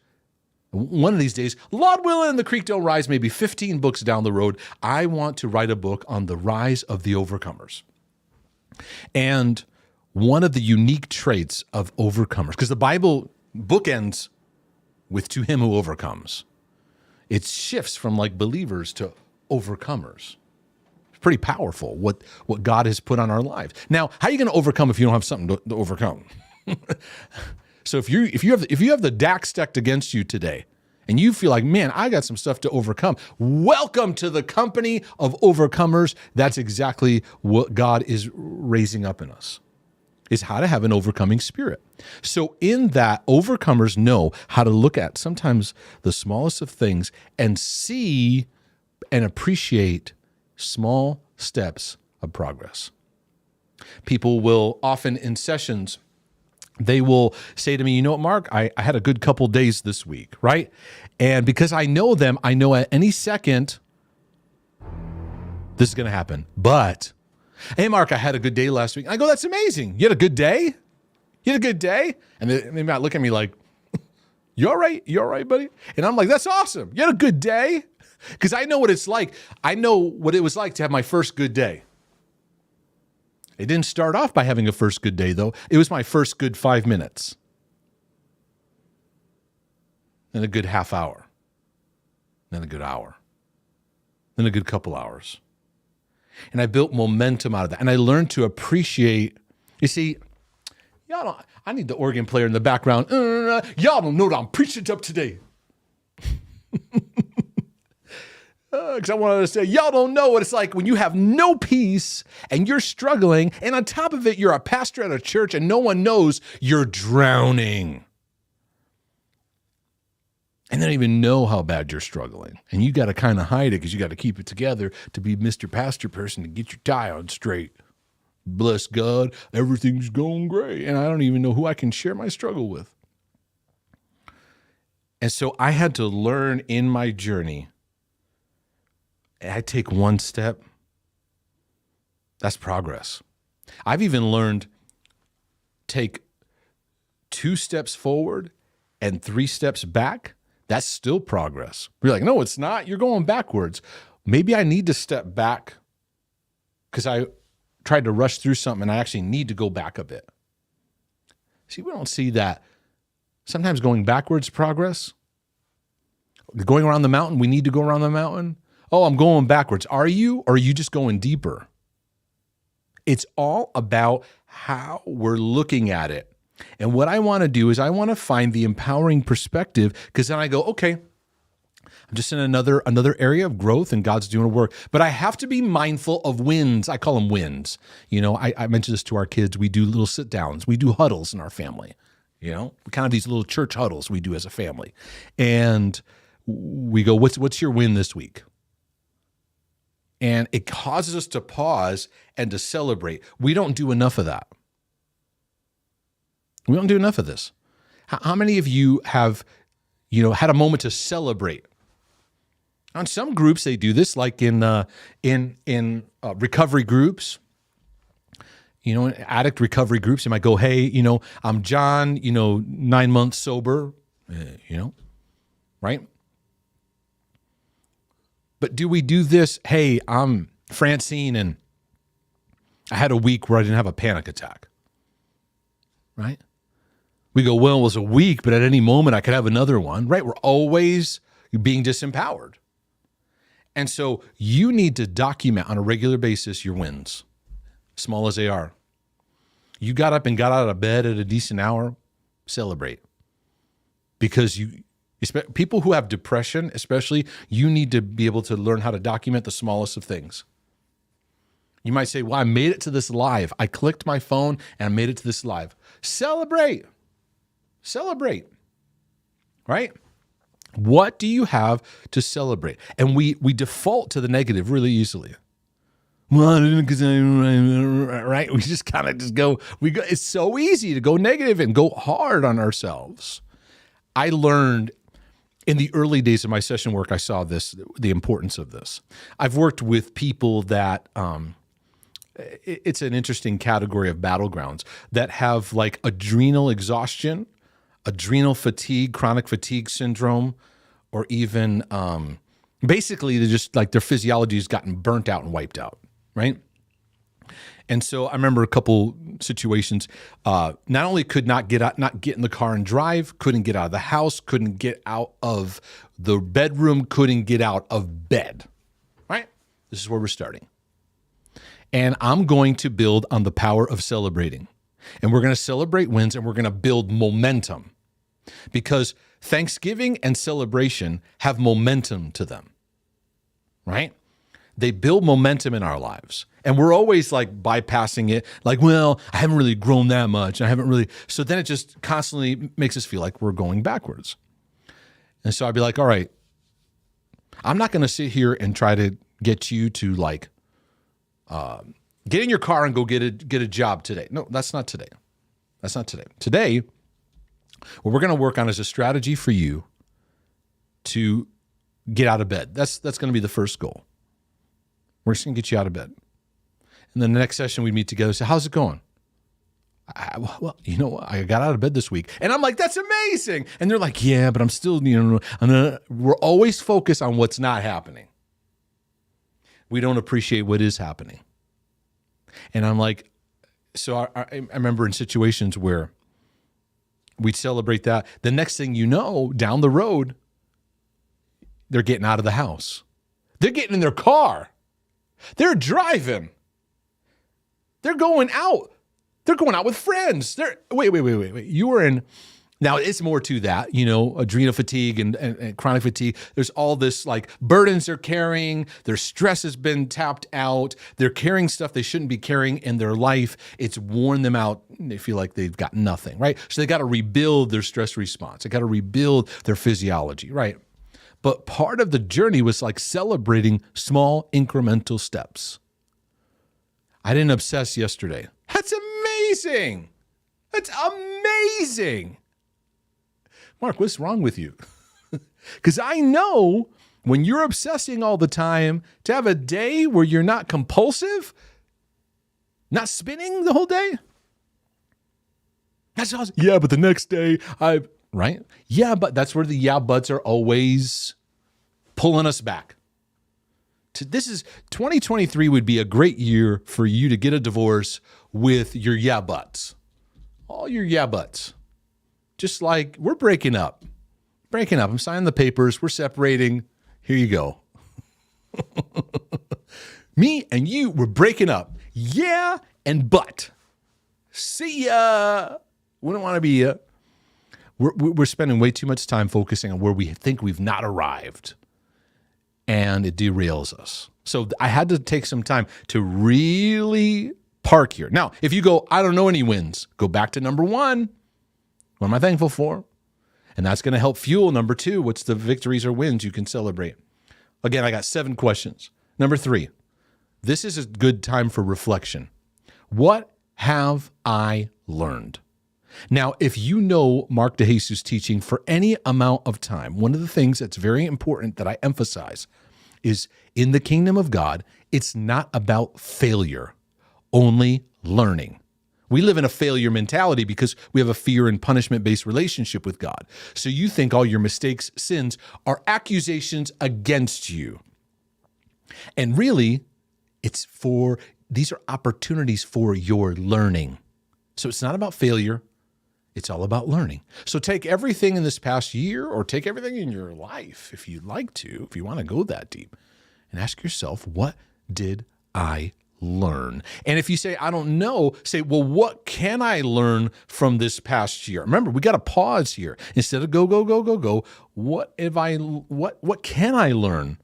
one of these days, Lord willing, the creek don't rise, maybe 15 books down the road, I want to write a book on the rise of the overcomers. And one of the unique traits of overcomers, because the Bible bookends with to him who overcomes. It shifts from like believers to overcomers. It's pretty powerful what God has put on our lives. Now, how are you going to overcome if you don't have something to overcome? So if you have the deck stacked against you today, and you feel like, man, I got some stuff to overcome, welcome to the company of overcomers. That's exactly what God is raising up in us, is how to have an overcoming spirit. So in that, overcomers know how to look at sometimes the smallest of things and see and appreciate small steps of progress. People will often in sessions, they will say to me, you know what, Mark, I had a good couple days this week, right? And because I know them, I know at any second this is going to happen. But, hey, Mark, I had a good day last week. I go, that's amazing. You had a good day? You had a good day? And they might look at me like, you all right? You all right, buddy? And I'm like, that's awesome. You had a good day? Because I know what it's like. I know what it was like to have my first good day. It didn't start off by having a first good day, though. It was my first good 5 minutes. Then a good half hour. Then a good hour. Then a good couple hours. And I built momentum out of that. And I learned to appreciate, you see, I need the organ player in the background. Y'all don't know what I'm preaching up today. Because I wanted to say, y'all don't know what it's like when you have no peace and you're struggling, and on top of it, you're a pastor at a church and no one knows you're drowning. And they don't even know how bad you're struggling. And you got to kind of hide it because you got to keep it together to be Mr. Pastor person to get your tie on straight. Bless God, everything's going great. And I don't even know who I can share my struggle with. And so I had to learn in my journey, I take one step, that's progress. I've even learned take 2 steps forward and 3 steps back. That's still progress. You're like, no, it's not. You're going backwards. Maybe I need to step back because I tried to rush through something and I actually need to go back a bit. See, we don't see that. Sometimes going backwards progress. Going around the mountain, we need to go around the mountain. Oh, I'm going backwards. Are you? Or are you just going deeper? It's all about how we're looking at it. And what I want to do is I want to find the empowering perspective, because then I go, okay, I'm just in another area of growth and God's doing a work. But I have to be mindful of wins. I call them wins. You know, I mentioned this to our kids. We do little sit downs. We do huddles in our family. You know, kind of these little church huddles we do as a family. And we go, what's your win this week? And it causes us to pause and to celebrate. We don't do enough of that. We don't do enough of this. How many of you have, had a moment to celebrate? On some groups, they do this, like in recovery groups. In addict recovery groups, you might go, hey, I'm John, 9 months sober, right? But do we do this? Hey, I'm Francine, and I had a week where I didn't have a panic attack, right? We go, well, it was a week, but at any moment I could have another one, right? We're always being disempowered. And so you need to document on a regular basis your wins, small as they are. You got up and got out of bed at a decent hour, celebrate. Because people who have depression, especially, you need to be able to learn how to document the smallest of things. You might say, well, I made it to this live. I clicked my phone and I made it to this live. Celebrate. Celebrate. Right? What do you have to celebrate? And we default to the negative really easily. Well, because right? We just kind of go. It's so easy to go negative and go hard on ourselves. I learned in the early days of my session work, I saw the importance of this. I've worked with people that, it's an interesting category of battlegrounds that have like adrenal exhaustion, adrenal fatigue, chronic fatigue syndrome, or even basically they're just like their physiology has gotten burnt out and wiped out, right? And so I remember a couple situations. Not only could not get in the car and drive, couldn't get out of the house, couldn't get out of the bedroom, couldn't get out of bed. Right? This is where we're starting. And I'm going to build on the power of celebrating. And we're going to celebrate wins and we're going to build momentum. Because Thanksgiving and celebration have momentum to them. Right? They build momentum in our lives. And we're always like bypassing it, like, well, I haven't really grown that much. I haven't really. So then it just constantly makes us feel like we're going backwards. And so I'd be like, all right, I'm not going to sit here and try to get you to like get in your car and go get a job today. No, that's not today. That's not today. Today, what we're going to work on is a strategy for you to get out of bed. That's going to be the first goal. We're just going to get you out of bed. And then the next session we meet together and say, how's it going? Well, you know what? I got out of bed this week. And I'm like, that's amazing. And they're like, yeah, but I'm still, we're always focused on what's not happening. We don't appreciate what is happening. And I'm like, so I remember in situations where we'd celebrate that. The next thing you know, down the road, they're getting out of the house. They're getting in their car. They're driving. They're going out. They're going out with friends. Wait. You were in, now it's more to that, adrenal fatigue and chronic fatigue. There's all this like burdens they're carrying. Their stress has been tapped out. They're carrying stuff they shouldn't be carrying in their life. It's worn them out. They feel like they've got nothing, right? So they got to rebuild their stress response. They got to rebuild their physiology, right? But part of the journey was like celebrating small incremental steps. I didn't obsess yesterday. That's amazing. That's amazing. Mark, what's wrong with you? Because I know when you're obsessing all the time, to have a day where you're not compulsive, not spinning the whole day. That's awesome. Yeah, but the next day right? Yeah, but that's where the yeah buts are always pulling us back. This is 2023 would be a great year for you to get a divorce with your yeah buts. All your yeah buts. Just like we're breaking up. I'm signing the papers. We're separating. Here you go. Me and you, we're breaking up. Yeah and but. See ya. We don't want to be we're spending way too much time focusing on where we think we've not arrived. And it derails us. So I had to take some time to really park here. Now, if you go, I don't know any wins, go back to number one. What am I thankful for? And that's going to help fuel number two. What's the victories or wins you can celebrate? Again, I got 7 questions. Number 3, this is a good time for reflection. What have I learned? Now, if you know Mark DeJesus teaching for any amount of time, one of the things that's very important that I emphasize is in the kingdom of God, it's not about failure, only learning. We live in a failure mentality because we have a fear and punishment-based relationship with God. So you think all your mistakes, sins are accusations against you. And really, these are opportunities for your learning. So it's not about failure. It's all about learning. So take everything in this past year or take everything in your life, if you'd like to, if you want to go that deep, and ask yourself, what did I learn? And if you say, I don't know, say, well, what can I learn from this past year? Remember, we got to pause here. Instead of go, what can I learn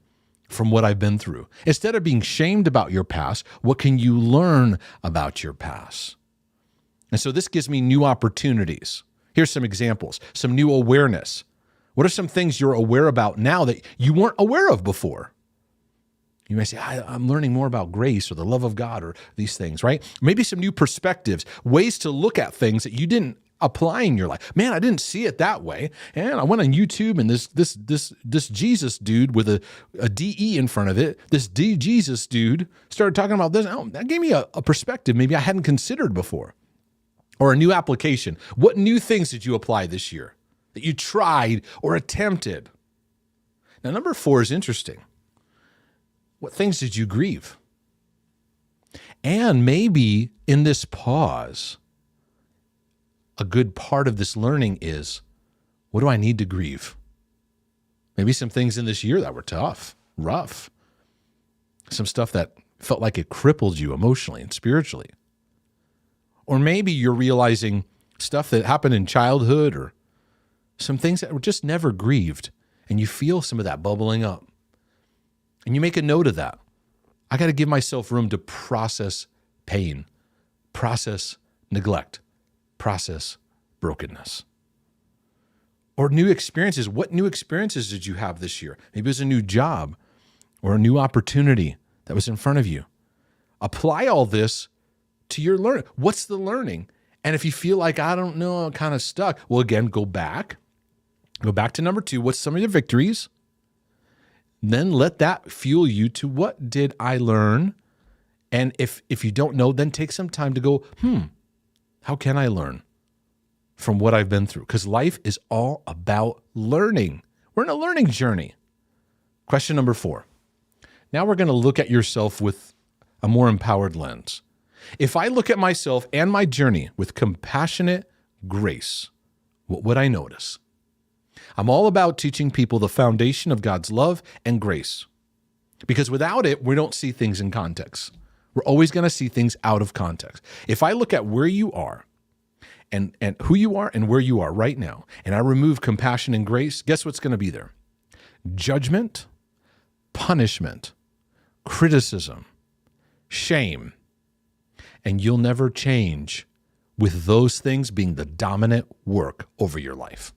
from what I've been through? Instead of being shamed about your past, what can you learn about your past? And so this gives me new opportunities. Here's some examples, some new awareness. What are some things you're aware about now that you weren't aware of before? You may say, I'm learning more about grace or the love of God or these things, right? Maybe some new perspectives, ways to look at things that you didn't apply in your life. Man, I didn't see it that way. And I went on YouTube and this Jesus dude with a DE in front of it, this Jesus dude started talking about this. Oh, that gave me a perspective maybe I hadn't considered before. or a new application? What new things did you apply this year that you tried or attempted? Now, number 4 is interesting. What things did you grieve? And maybe in this pause, a good part of this learning is, what do I need to grieve? Maybe some things in this year that were tough, rough. Some stuff that felt like it crippled you emotionally and spiritually. Or maybe you're realizing stuff that happened in childhood or some things that were just never grieved, and you feel some of that bubbling up. And you make a note of that. I got to give myself room to process pain, process neglect, process brokenness. Or new experiences. What new experiences did you have this year? Maybe it was a new job or a new opportunity that was in front of you. Apply all this to your learning. What's the learning? And if you feel like, I don't know, I'm kind of stuck, well, again, go back. Go back to number 2. What's some of your victories? Then let that fuel you to, what did I learn? And if you don't know, then take some time to go, how can I learn from what I've been through? Because life is all about learning. We're in a learning journey. Question number 4. Now we're going to look at yourself with a more empowered lens. If I look at myself and my journey with compassionate grace, what would I notice? I'm all about teaching people the foundation of God's love and grace. Because without it, we don't see things in context. We're always going to see things out of context. If I look at where you are and who you are and where you are right now, and I remove compassion and grace, guess what's going to be there? Judgment, punishment, criticism, shame. And you'll never change with those things being the dominant work over your life.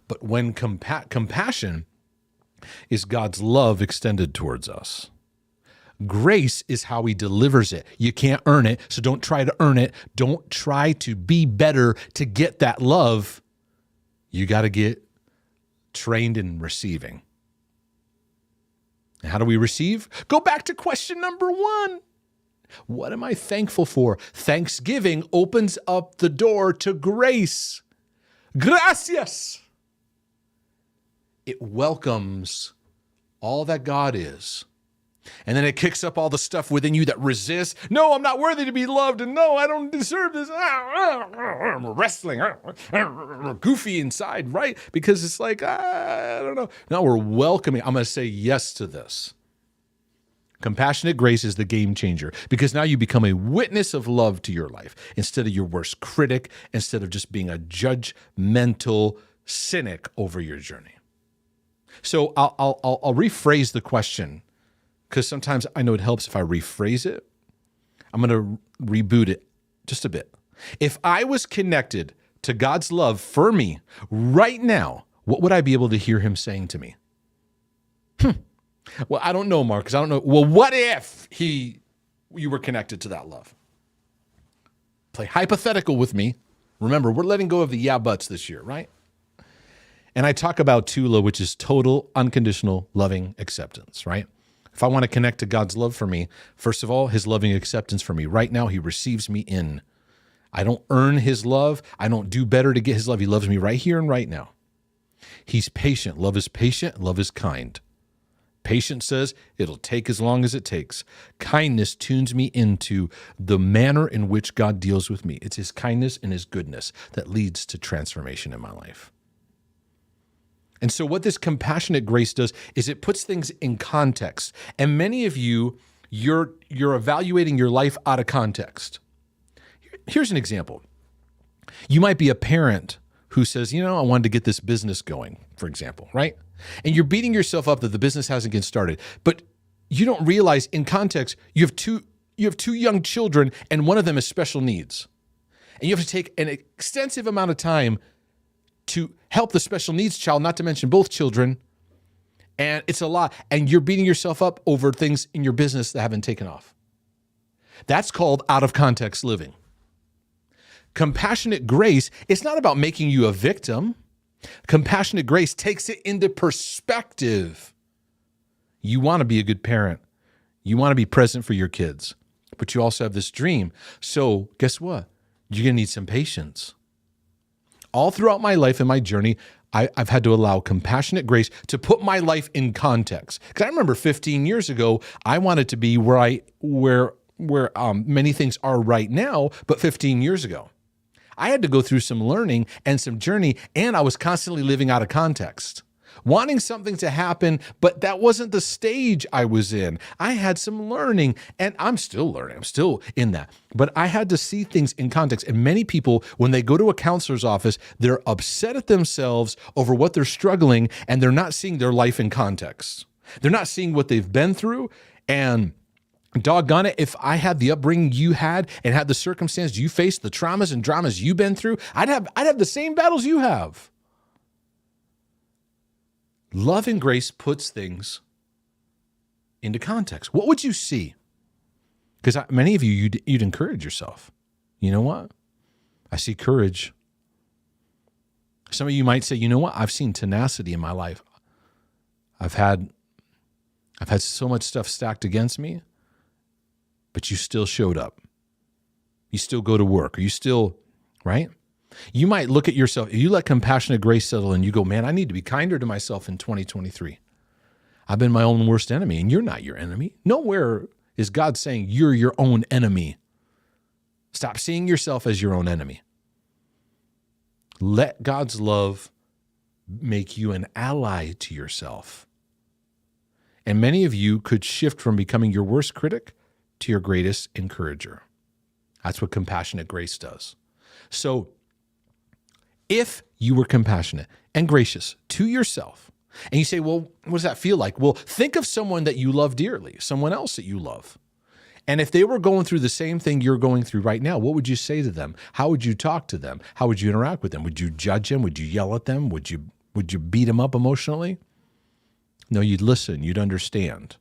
But when compassion is God's love extended towards us, grace is how he delivers it. You can't earn it, so don't try to earn it. Don't try to be better to get that love. You got to get trained in receiving. And how do we receive? Go back to question number 1. What am I thankful for? Thanksgiving opens up the door to grace. Gracias. It welcomes all that God is. And then it kicks up all the stuff within you that resists. No, I'm not worthy to be loved. And no, I don't deserve this. I'm wrestling. Goofy inside, right? Because it's like, I don't know. Now we're welcoming. I'm going to say yes to this. Compassionate grace is the game changer because now you become a witness of love to your life instead of your worst critic, instead of just being a judgmental cynic over your journey. So I'll rephrase the question because sometimes I know it helps if I rephrase it. I'm going to reboot it just a bit. If I was connected to God's love for me right now, what would I be able to hear him saying to me? Well, I don't know, Mark, because I don't know. Well, what if you were connected to that love? Play hypothetical with me. Remember, we're letting go of the yeah buts this year, right? And I talk about TULA, which is total, unconditional, loving acceptance, right? If I want to connect to God's love for me, first of all, his loving acceptance for me. Right now, he receives me in. I don't earn his love. I don't do better to get his love. He loves me right here and right now. He's patient. Love is patient. Love is kind. Patience says it'll take as long as it takes. Kindness tunes me into the manner in which God deals with me. It's his kindness and his goodness that leads to transformation in my life. And so what this compassionate grace does is it puts things in context. And many of you, you're evaluating your life out of context. Here's an example. You might be a parent who says, I wanted to get this business going, for example, right? And you're beating yourself up that the business hasn't get started. But you don't realize in context, you have two young children and one of them has special needs. And you have to take an extensive amount of time to help the special needs child, not to mention both children. And it's a lot. And you're beating yourself up over things in your business that haven't taken off. That's called out of context living. Compassionate grace, it's not about making you a victim. Compassionate grace takes it into perspective. You want to be a good parent. You want to be present for your kids, but you also have this dream. So guess what? You're going to need some patience. All throughout my life and my journey, I've had to allow compassionate grace to put my life in context. Because I remember 15 years ago, I wanted to be where many things are right now, but 15 years ago, I had to go through some learning and some journey, and I was constantly living out of context, wanting something to happen, but that wasn't the stage I was in. I had some learning, and I'm still learning. I'm still in that. But I had to see things in context. And many people, when they go to a counselor's office, they're upset at themselves over what they're struggling, and they're not seeing their life in context. They're not seeing what they've been through. And doggone it, if I had the upbringing you had and had the circumstance you faced, the traumas and dramas you've been through, I'd have the same battles you have. Love and grace puts things into context. What would you see? Because many of you'd encourage yourself. You know what? I see courage. Some of you might say, you know what? I've seen tenacity in my life. I've had so much stuff stacked against me, but you still showed up. You still go to work, or you still, right? You might look at yourself, if you let compassionate grace settle and you go, man, I need to be kinder to myself in 2023. I've been my own worst enemy, and you're not your enemy. Nowhere is God saying you're your own enemy. Stop seeing yourself as your own enemy. Let God's love make you an ally to yourself. And many of you could shift from becoming your worst critic to your greatest encourager. That's what compassionate grace does. So if you were compassionate and gracious to yourself, and you say, well, what does that feel like? Well, think of someone that you love dearly, someone else that you love. And if they were going through the same thing you're going through right now, what would you say to them? How would you talk to them? How would you interact with them? Would you judge them? Would you yell at them? Would you beat them up emotionally? No, you'd listen. You'd understand.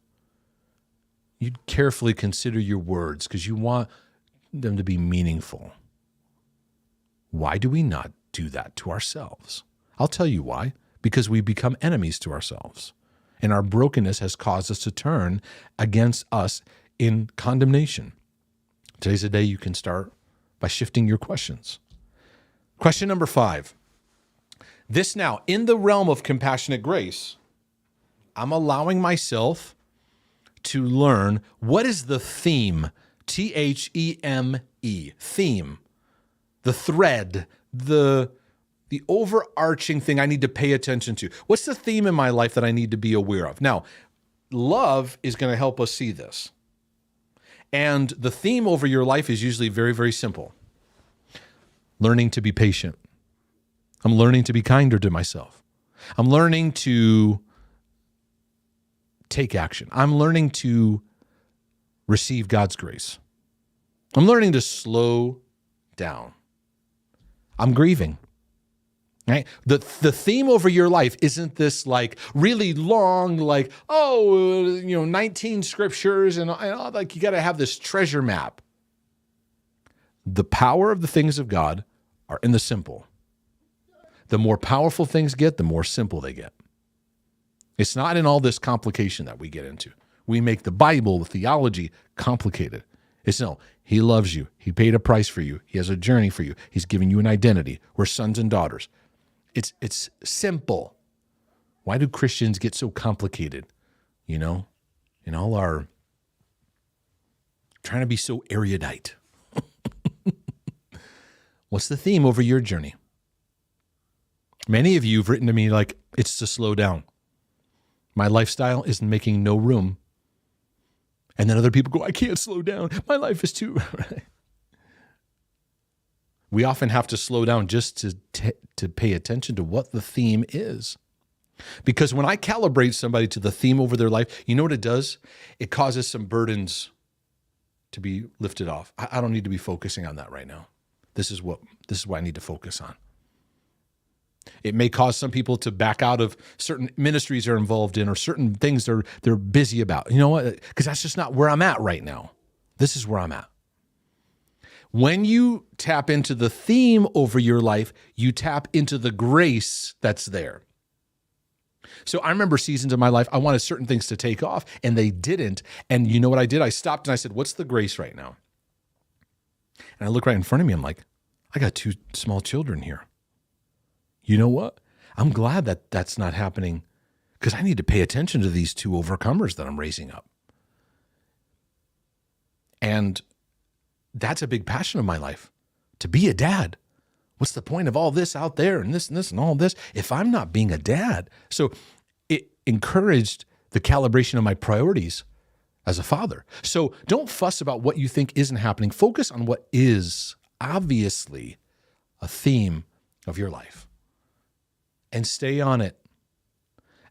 You'd carefully consider your words because you want them to be meaningful. Why do we not do that to ourselves? I'll tell you why. Because we become enemies to ourselves. And our brokenness has caused us to turn against us in condemnation. Today's the day you can start by shifting your questions. Question number 5. This now, in the realm of compassionate grace, I'm allowing myself to learn what is the theme, Theme, theme, the thread, the overarching thing I need to pay attention to. What's the theme in my life that I need to be aware of? Now, love is going to help us see this. And the theme over your life is usually very, very simple. Learning to be patient. I'm learning to be kinder to myself. I'm learning to take action. I'm learning to receive God's grace. I'm learning to slow down. I'm grieving. Right? The theme over your life isn't this like really long, like, 19 scriptures and like you got to have this treasure map. The power of the things of God are in the simple. The more powerful things get, the more simple they get. It's not in all this complication that we get into. We make the Bible, the theology, complicated. It's no, he loves you. He paid a price for you. He has a journey for you. He's giving you an identity. We're sons and daughters. It's simple. Why do Christians get so complicated? In all our trying to be so erudite. What's the theme over your journey? Many of you have written to me like, it's to slow down. My lifestyle isn't making no room. And then other people go, I can't slow down. My life is too... We often have to slow down just to pay attention to what the theme is. Because when I calibrate somebody to the theme over their life, you know what it does? It causes some burdens to be lifted off. I don't need to be focusing on that right now. This is what I need to focus on. It may cause some people to back out of certain ministries they're involved in or certain things they're busy about. You know what? Because that's just not where I'm at right now. This is where I'm at. When you tap into the theme over your life, you tap into the grace that's there. So I remember seasons of my life, I wanted certain things to take off, and they didn't. And you know what I did? I stopped and I said, what's the grace right now? And I look right in front of me. I'm like, I got 2 small children here. You know what? I'm glad that that's not happening because I need to pay attention to these 2 overcomers that I'm raising up. And that's a big passion of my life, to be a dad. What's the point of all this out there and this and all this if I'm not being a dad? So it encouraged the calibration of my priorities as a father. So don't fuss about what you think isn't happening. Focus on what is obviously a theme of your life. And stay on it.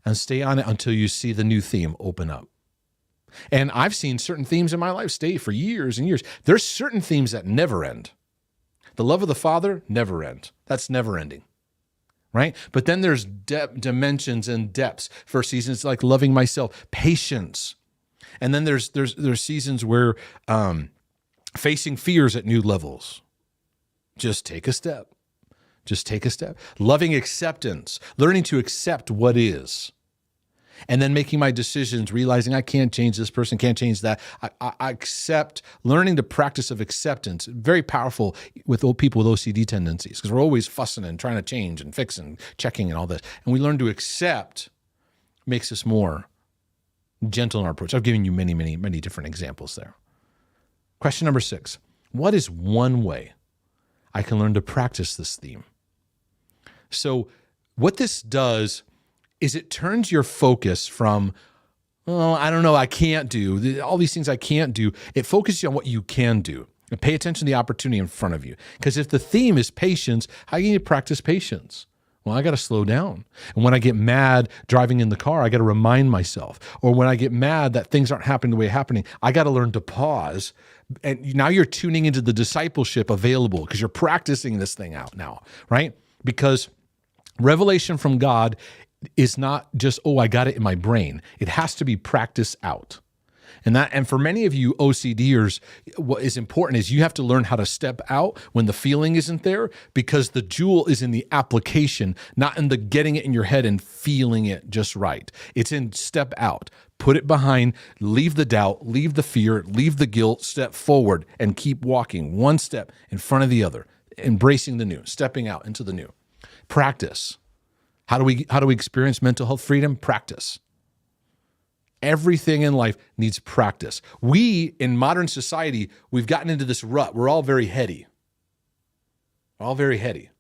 And stay on it until you see the new theme open up. And I've seen certain themes in my life stay for years and years. There's certain themes that never end. The love of the Father, never end. That's never ending, right? But then there's dimensions and depths for seasons like loving myself, patience. And then there's seasons where facing fears at new levels. Just take a step. Just take a step. Loving acceptance, learning to accept what is. And then making my decisions, realizing I can't change this person, can't change that. I accept, learning the practice of acceptance, very powerful with old people with OCD tendencies because we're always fussing and trying to change and fix and checking and all this. And we learn to accept makes us more gentle in our approach. I've given you many, many, many different examples there. Question number 6. What is one way I can learn to practice this theme? So what this does is it turns your focus from, oh, I don't know, I can't do, all these things I can't do. It focuses you on what you can do. And pay attention to the opportunity in front of you. Because if the theme is patience, how can you practice patience? Well, I got to slow down. And when I get mad driving in the car, I got to remind myself. Or when I get mad that things aren't happening the way they're happening, I got to learn to pause. And now you're tuning into the discipleship available because you're practicing this thing out now, right? Because revelation from God is not just, oh, I got it in my brain. It has to be practiced out. And for many of you OCDers, what is important is you have to learn how to step out when the feeling isn't there because the jewel is in the application, not in the getting it in your head and feeling it just right. It's in step out, put it behind, leave the doubt, leave the fear, leave the guilt, step forward and keep walking one step in front of the other, embracing the new, stepping out into the new. Practice. How do we experience mental health freedom? Practice. Everything in life needs practice. We, in modern society, we've gotten into this rut. We're all very heady. We're all very heady.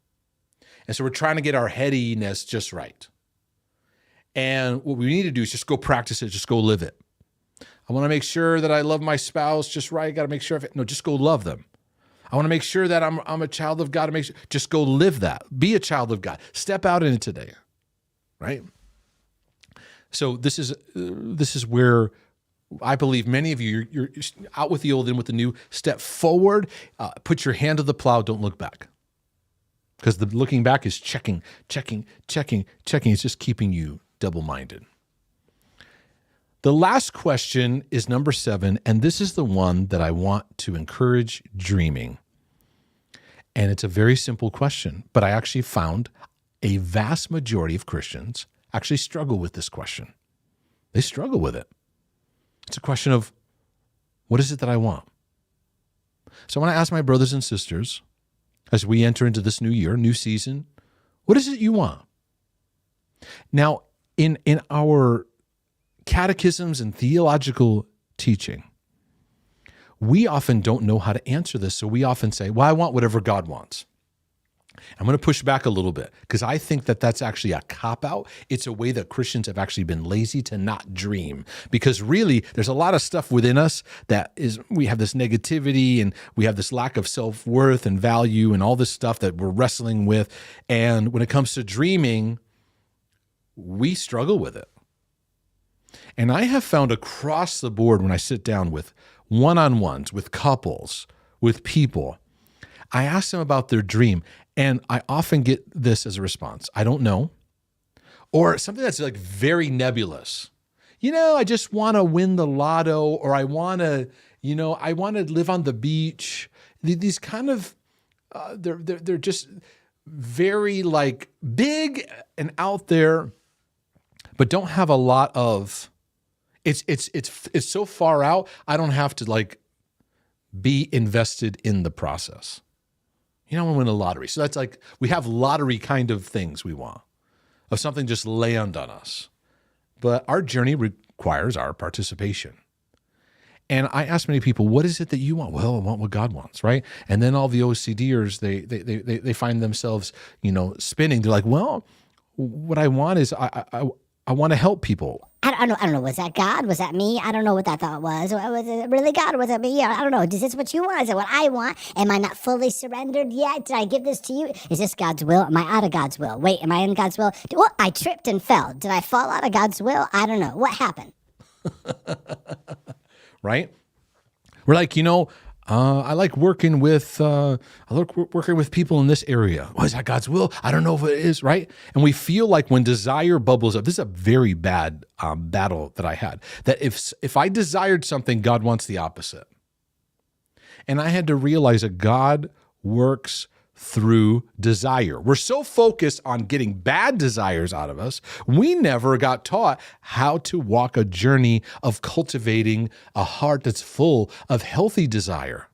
And so we're trying to get our headiness just right. And what we need to do is just go practice it, just go live it. I want to make sure that I love my spouse just right. I got to make sure just go love them. I want to make sure that I'm a child of God. Just go live that. Be a child of God. Step out in it today, right? So this is where I believe many of you, you're out with the old, in with the new. Step forward, put your hand to the plow, don't look back. Because the looking back is checking. It's just keeping you double-minded. The last question is number 7, and this is the one that I want to encourage dreaming. And it's a very simple question, but I actually found a vast majority of Christians actually struggle with this question. They struggle with it. It's a question of, what is it that I want? So I want to ask my brothers and sisters, as we enter into this new year, new season, what is it you want? Now, in our catechisms and theological teaching, we often don't know how to answer this. So we often say, well, I want whatever God wants. I'm going to push back a little bit because I think that that's actually a cop-out. It's a way that Christians have actually been lazy to not dream because really there's a lot of stuff within us that is, we have this negativity and we have this lack of self-worth and value and all this stuff that we're wrestling with. And when it comes to dreaming, we struggle with it. And I have found across the board when I sit down with one-on-ones, with couples, with people, I ask them about their dream, and I often get this as a response. I don't know. Or something that's like very nebulous. I just want to win the lotto, or I want to live on the beach. These kind of, they're just very like big and out there, but don't have a lot of, it's so far out, I don't have to like be invested in the process. You know, I want to win a lottery. So that's like, we have lottery kind of things we want, of something just land on us. But our journey requires our participation. And I ask many people, what is it that you want? Well, I want what God wants, right? And then all the OCDers, they find themselves, spinning. They're like, well, what I want is I want to help people. I don't know. Was that God? Was that me? I don't know what that thought was. Was it really God? Was it me? I don't know. Is this what you want? Is it what I want? Am I not fully surrendered yet? Did I give this to you? Is this God's will? Am I out of God's will? Wait, am I in God's will? Well, I tripped and fell. Did I fall out of God's will? I don't know. What happened? Right? We're like, I like working with people in this area. Oh, is that God's will? I don't know if it is, right? And we feel like when desire bubbles up, this is a very bad battle that I had, that if I desired something, God wants the opposite. And I had to realize that God works through desire. We're so focused on getting bad desires out of us, we never got taught how to walk a journey of cultivating a heart that's full of healthy desire.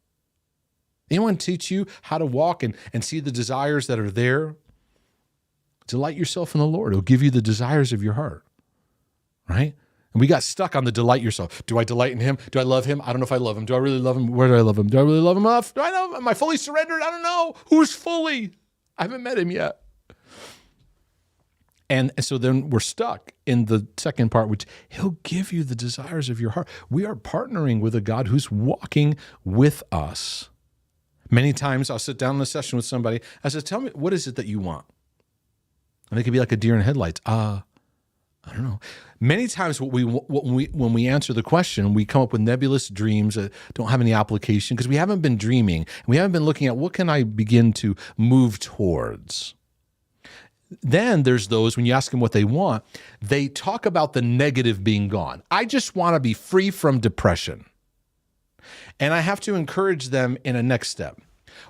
Anyone teach you how to walk and see the desires that are there? Delight yourself in the Lord. He'll give you the desires of your heart, right? And we got stuck on the delight yourself. Do I delight in him? Do I love him? I don't know if I love him. Do I really love him? Where do I love him? Do I really love him enough? Do I know? Am I fully surrendered? I don't know. Who's fully? I haven't met him yet. And so then we're stuck in the second part, which he'll give you the desires of your heart. We are partnering with a God who's walking with us. Many times I'll sit down in a session with somebody. I said, tell me, what is it that you want? And they could be like a deer in headlights. I don't know. Many times when we answer the question, we come up with nebulous dreams that don't have any application because we haven't been dreaming. And we haven't been looking at what can I begin to move towards. Then there's those, when you ask them what they want, they talk about the negative being gone. I just want to be free from depression. And I have to encourage them in a next step.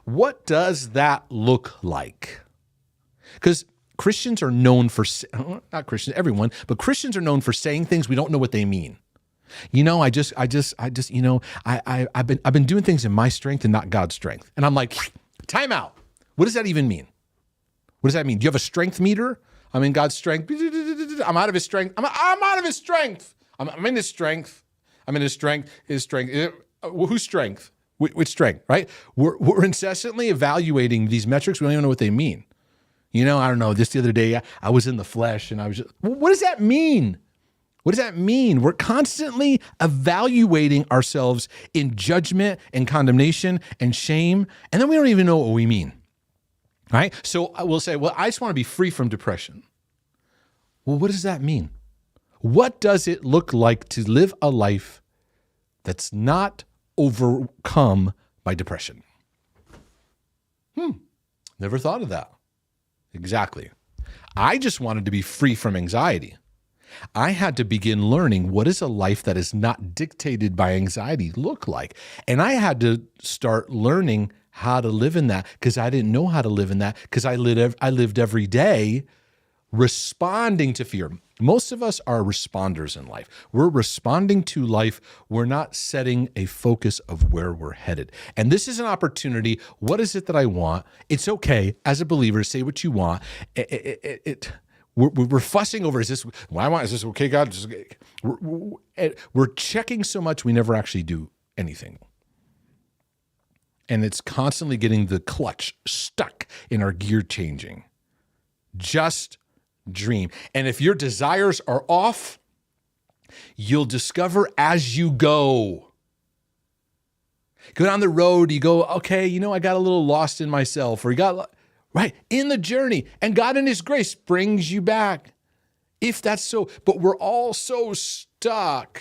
What does that look like? Because Christians are known for, not Christians, everyone, but Christians are known for saying things we don't know what they mean. I've been doing things in my strength and not God's strength. And I'm like, time out. What does that even mean? What does that mean? Do you have a strength meter? I'm in God's strength. I'm out of his strength. I'm out of his strength. I'm in his strength. I'm in his strength. His strength. Whose strength? Which strength, right? We're incessantly evaluating these metrics. We don't even know what they mean. I don't know. Just the other day, I was in the flesh and I was just, what does that mean? What does that mean? We're constantly evaluating ourselves in judgment and condemnation and shame. And then we don't even know what we mean, right? So we'll say, well, I just want to be free from depression. Well, what does that mean? What does it look like to live a life that's not overcome by depression? Never thought of that. Exactly. I just wanted to be free from anxiety. I had to begin learning what does a life that is not dictated by anxiety look like. And I had to start learning how to live in that because I didn't know how to live in that because I lived every day responding to fear. Most of us are responders in life. We're responding to life. We're not setting a focus of where we're headed. And this is an opportunity. What is it that I want? It's okay as a believer to say what you want. We're fussing over, is this what I want? Is this okay, God? We're checking so much we never actually do anything. And it's constantly getting the clutch stuck in our gear changing. Just dream. And if your desires are off, you'll discover as you go. Go down the road, you go, okay, I got a little lost in myself, or you got, right, in the journey, and God in his grace brings you back. If that's so, but we're all so stuck.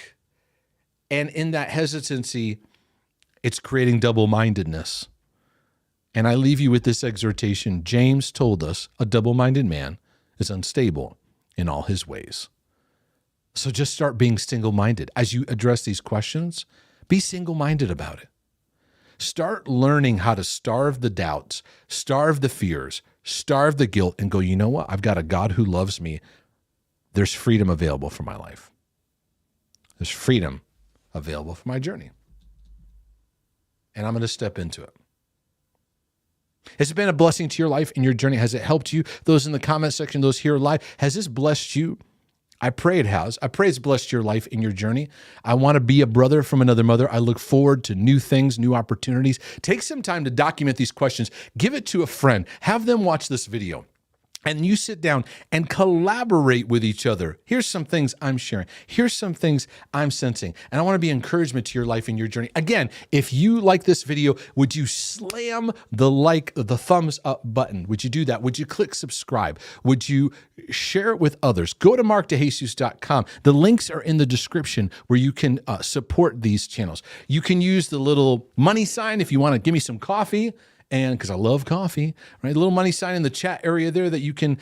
And in that hesitancy, it's creating double-mindedness. And I leave you with this exhortation. James told us a double-minded man is unstable in all his ways. So just start being single-minded. As you address these questions, be single-minded about it. Start learning how to starve the doubts, starve the fears, starve the guilt, and go, you know what? I've got a God who loves me. There's freedom available for my life. There's freedom available for my journey. And I'm going to step into it. Has it been a blessing to your life and your journey? Has it helped you? Those in the comment section, those here live, has this blessed you? I pray it has. I pray it's blessed your life and your journey. I want to be a brother from another mother. I look forward to new things, new opportunities. Take some time to document these questions. Give it to a friend. Have them watch this video. And you sit down and collaborate with each other. Here's some things I'm sharing. Here's some things I'm sensing. And I want to be encouragement to your life and your journey. Again, if you like this video, would you slam the thumbs up button? Would you do that? Would you click subscribe? Would you share it with others? Go to markdejesus.com. The links are in the description where you can support these channels. You can use the little money sign if you want to give me some coffee. And because I love coffee, right? A little money sign in the chat area there that you can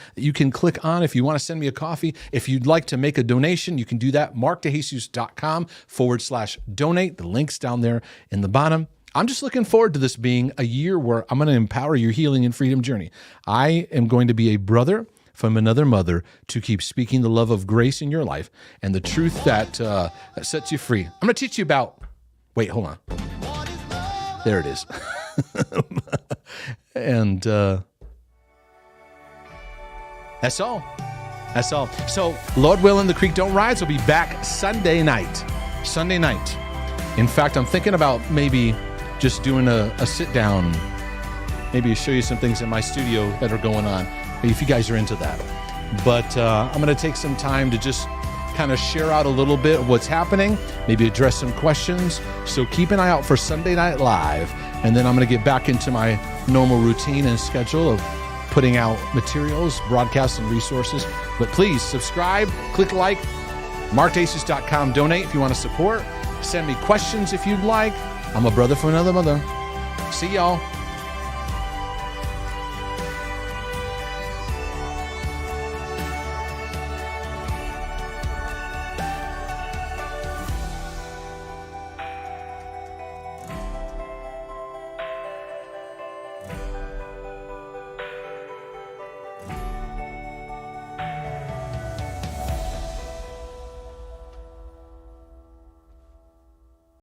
click on if you want to send me a coffee. If you'd like to make a donation, you can do that. markdejesus.com/donate. The link's down there in the bottom. I'm just looking forward to this being a year where I'm going to empower your healing and freedom journey. I am going to be a brother from another mother to keep speaking the love of grace in your life and the truth that sets you free. I'm going to teach you about, wait, hold on. There it is. And that's all. That's all. So, Lord willing, the creek don't rise. We'll be back Sunday night. Sunday night. In fact, I'm thinking about maybe just doing a sit down, maybe show you some things in my studio that are going on, if you guys are into that. But I'm going to take some time to just kind of share out a little bit of what's happening, maybe address some questions. So keep an eye out for Sunday Night Live. And then I'm going to get back into my normal routine and schedule of putting out materials, broadcasts, and resources. But please subscribe, click like, markdejesus.com, donate if you want to support. Send me questions if you'd like. I'm a brother from another mother. See y'all.